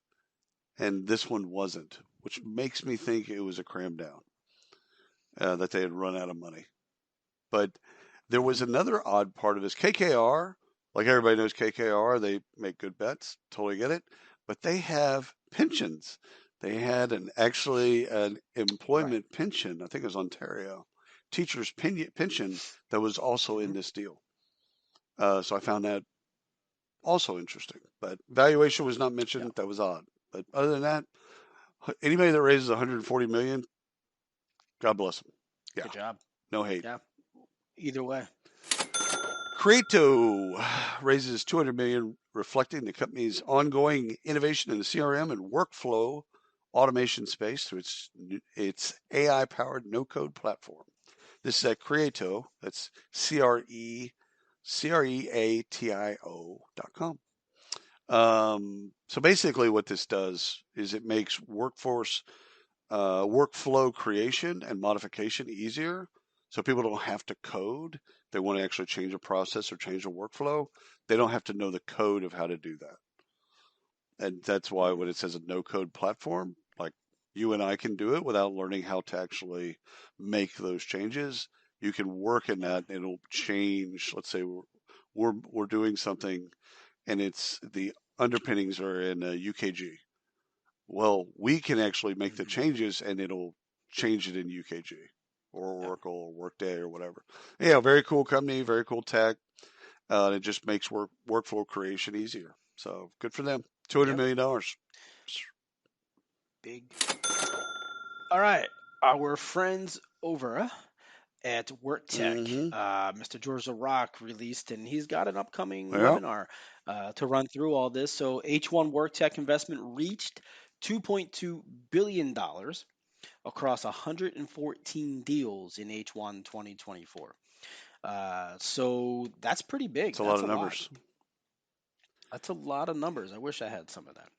And this one wasn't, which makes me think it was a cram down, that they had run out of money. But there was another odd part of this. KKR, like everybody knows KKR, they make good bets. Totally get it. But they have pensions. They had an employment pension. I think it was Ontario, teachers' pension that was also in this deal. So I found that also interesting. But valuation was not mentioned. Yeah. That was odd. But other than that, anybody that raises 140 million, God bless them. Yeah. Good job. No hate. Yeah. Either way. Creato raises 200 million, reflecting the company's ongoing innovation in the CRM and workflow automation space through its AI-powered no-code platform. This is at Creato. That's CREATIO.com. So basically what this does is it makes workflow creation and modification easier. So people don't have to code. They want to actually change a process or change a workflow. They don't have to know the code of how to do that. And that's why when it says a no-code platform, like you and I can do it without learning how to actually make those changes. You can work in that and it'll change. Let's say we're doing something and it's the underpinnings are in UKG. Well, we can actually make the changes and it'll change it in UKG or Oracle or Workday or whatever. Yeah, very cool company, very cool tech. It just makes workflow creation easier. So good for them. $200 million. Big. All right. Our friends over at WorkTech, Mr. George Rock released, and he's got an upcoming webinar to run through all this. So H1 WorkTech investment reached $2.2 billion across 114 deals in H1 2024. So that's pretty big. That's a lot of numbers. That's a lot of numbers. I wish I had some of that.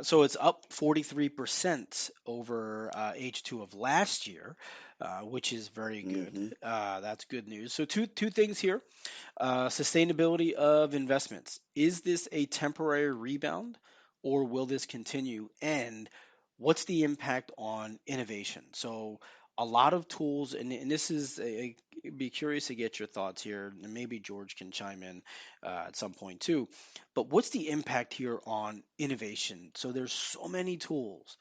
So it's up 43% over H2 of last year, which is very good. That's good news. So two things here. Sustainability of investments. Is this a temporary rebound or will this continue? And what's the impact on innovation? So a lot of tools, and this is be curious to get your thoughts here, and maybe George can chime in at some point too. But what's the impact here on innovation? So there's so many tools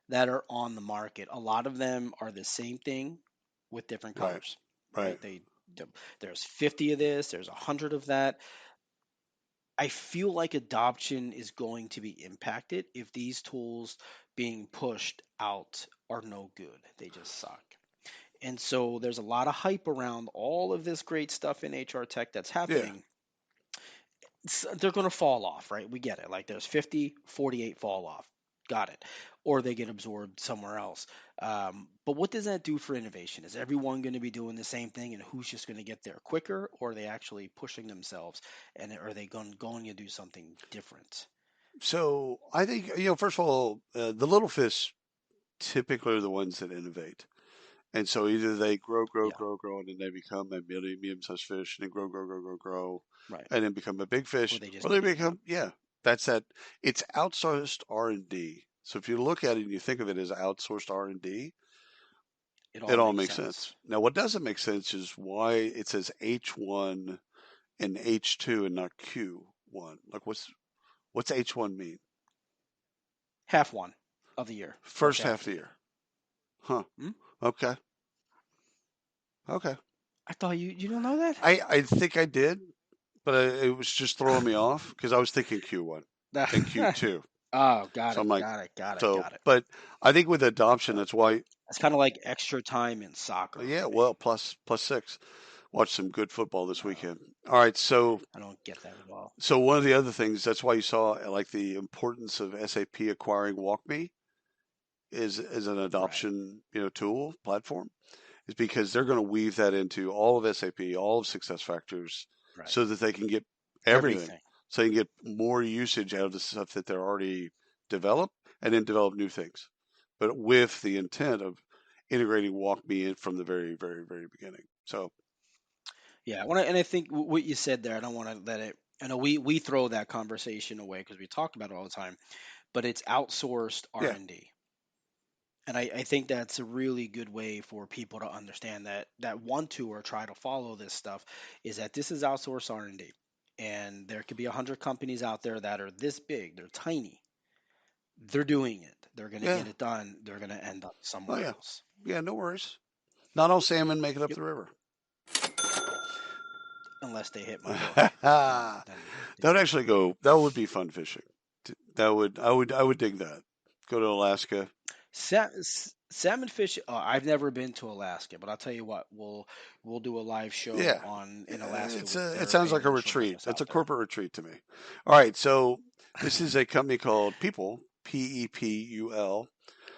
that are on the market. A lot of them are the same thing with different colors. Right. there's 50 of this, there's 100 of that. I feel like adoption is going to be impacted if these tools being pushed out are no good. They just suck. And so there's a lot of hype around all of this great stuff in HR tech that's happening. They're going to fall off, right? We get it. Like there's 50, 48 fall off. Got it. Or they get absorbed somewhere else. But what does that do for innovation? Is everyone going to be doing the same thing, and who's just going to get there quicker, or are they actually pushing themselves, and are they going to do something different? So I think, first of all, the little fish typically are the ones that innovate. And so either they grow, and then they become a medium-sized fish, and then grow, right, and then become a big fish, or they become, that's that. It's outsourced R&D. So if you look at it and you think of it as outsourced R&D, it all makes sense. Now, what doesn't make sense is why it says H1 and H2 and not Q1. Like, what's H1 mean? Half one of the year. First half of the year. Huh. Okay. I thought you don't know that? I think I did, but it was just throwing me off because I was thinking Q1 and Q2. Oh, got so it. I'm like, got it. But I think with adoption, that's why. It's kind of like extra time in soccer. Yeah, well, plus 6. Watch some good football this weekend. All right, so I don't get that at all. So one of the other things, that's why you saw like the importance of SAP acquiring WalkMe is an adoption tool platform, is because they're going to weave that into all of SAP, all of SuccessFactors, so that they can get everything. So you can get more usage out of the stuff that they're already developed, and then develop new things, but with the intent of integrating WalkMe in from the very, very, very beginning. So, yeah, and I think what you said there, I don't want to let it. I know we throw that conversation away because we talk about it all the time, but it's outsourced R&D. And I think that's a really good way for people to understand that want to or try to follow this stuff, is that this is outsourced R&D. And there could be 100 companies out there that are this big. They're tiny. They're doing it. They're going to get it done. They're going to end up somewhere else. Yeah, no worries. Not all salmon make it up the river. Unless they hit my hook. That would actually go. That would be fun fishing. I would dig that. Go to Alaska. Salmon fish. I've never been to Alaska, but I'll tell you what, we'll do a live show in Alaska. It sounds like a retreat. It's a corporate retreat to me. All right, so this is a company called People, PEPUL,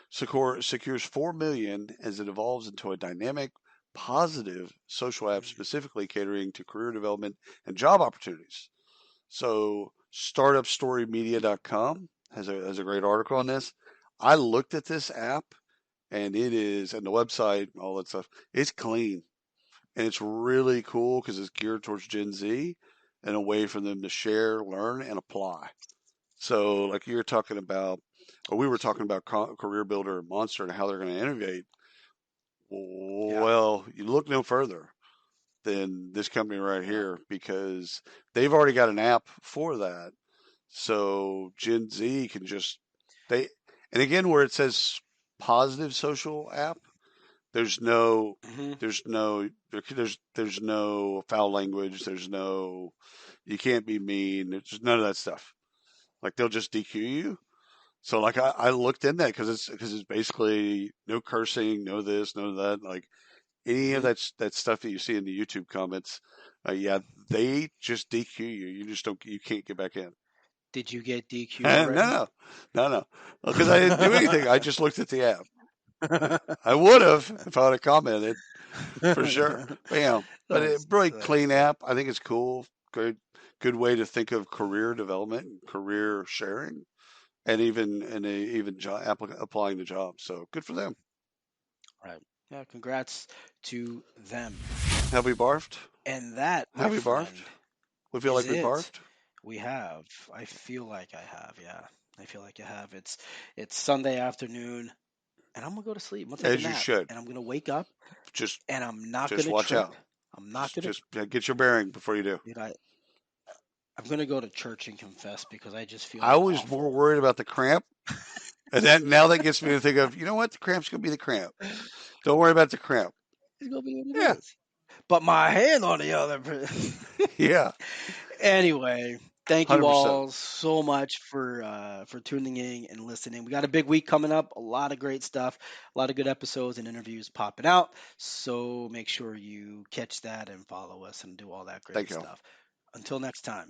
secures $4 million as it evolves into a dynamic, positive social app specifically catering to career development and job opportunities. So startupstorymedia.com has a great article on this. I looked at this app, and it is, and the website, all that stuff, it's clean. And it's really cool because it's geared towards Gen Z and a way for them to share, learn, and apply. So like we were talking about CareerBuilder and Monster and how they're going to innovate. Well, you look no further than this company right here, because they've already got an app for that. So Gen Z can and again, where it says positive social app, there's no foul language. You can't be mean. There's none of that stuff. Like they'll just DQ you. So like I looked in that because it's basically no cursing, no this, no that. Like any of that stuff that you see in the YouTube comments, they just DQ you. You can't get back in. Did you get DQ'd already? No. Because I didn't do anything. I just looked at the app. I would have if I had commented, for sure. But it's really clean app. I think it's cool. Good way to think of career development and career sharing, and even applying to jobs. So good for them. Right. Yeah. Congrats to them. Have we barfed? And that. Have we barfed? We feel like we barfed. We have. I feel like I have. Yeah, I feel like I have. It's Sunday afternoon, and I'm gonna go to sleep. I'm gonna take a nap, you should. And I'm gonna wake up. And I'm not gonna watch trip. Out. I'm not gonna just get your bearing before you do. I'm gonna go to church and confess because I just feel. I was more worried about the cramp, and now that gets me to think of, the cramp's gonna be the cramp. Don't worry about the cramp. It's gonna be what it is. but my hand on the other. Yeah. Anyway, thank you 100%. all so much for tuning in and listening. We got a big week coming up, a lot of great stuff, a lot of good episodes and interviews popping out. So make sure you catch that and follow us and do all that great stuff. Until next time.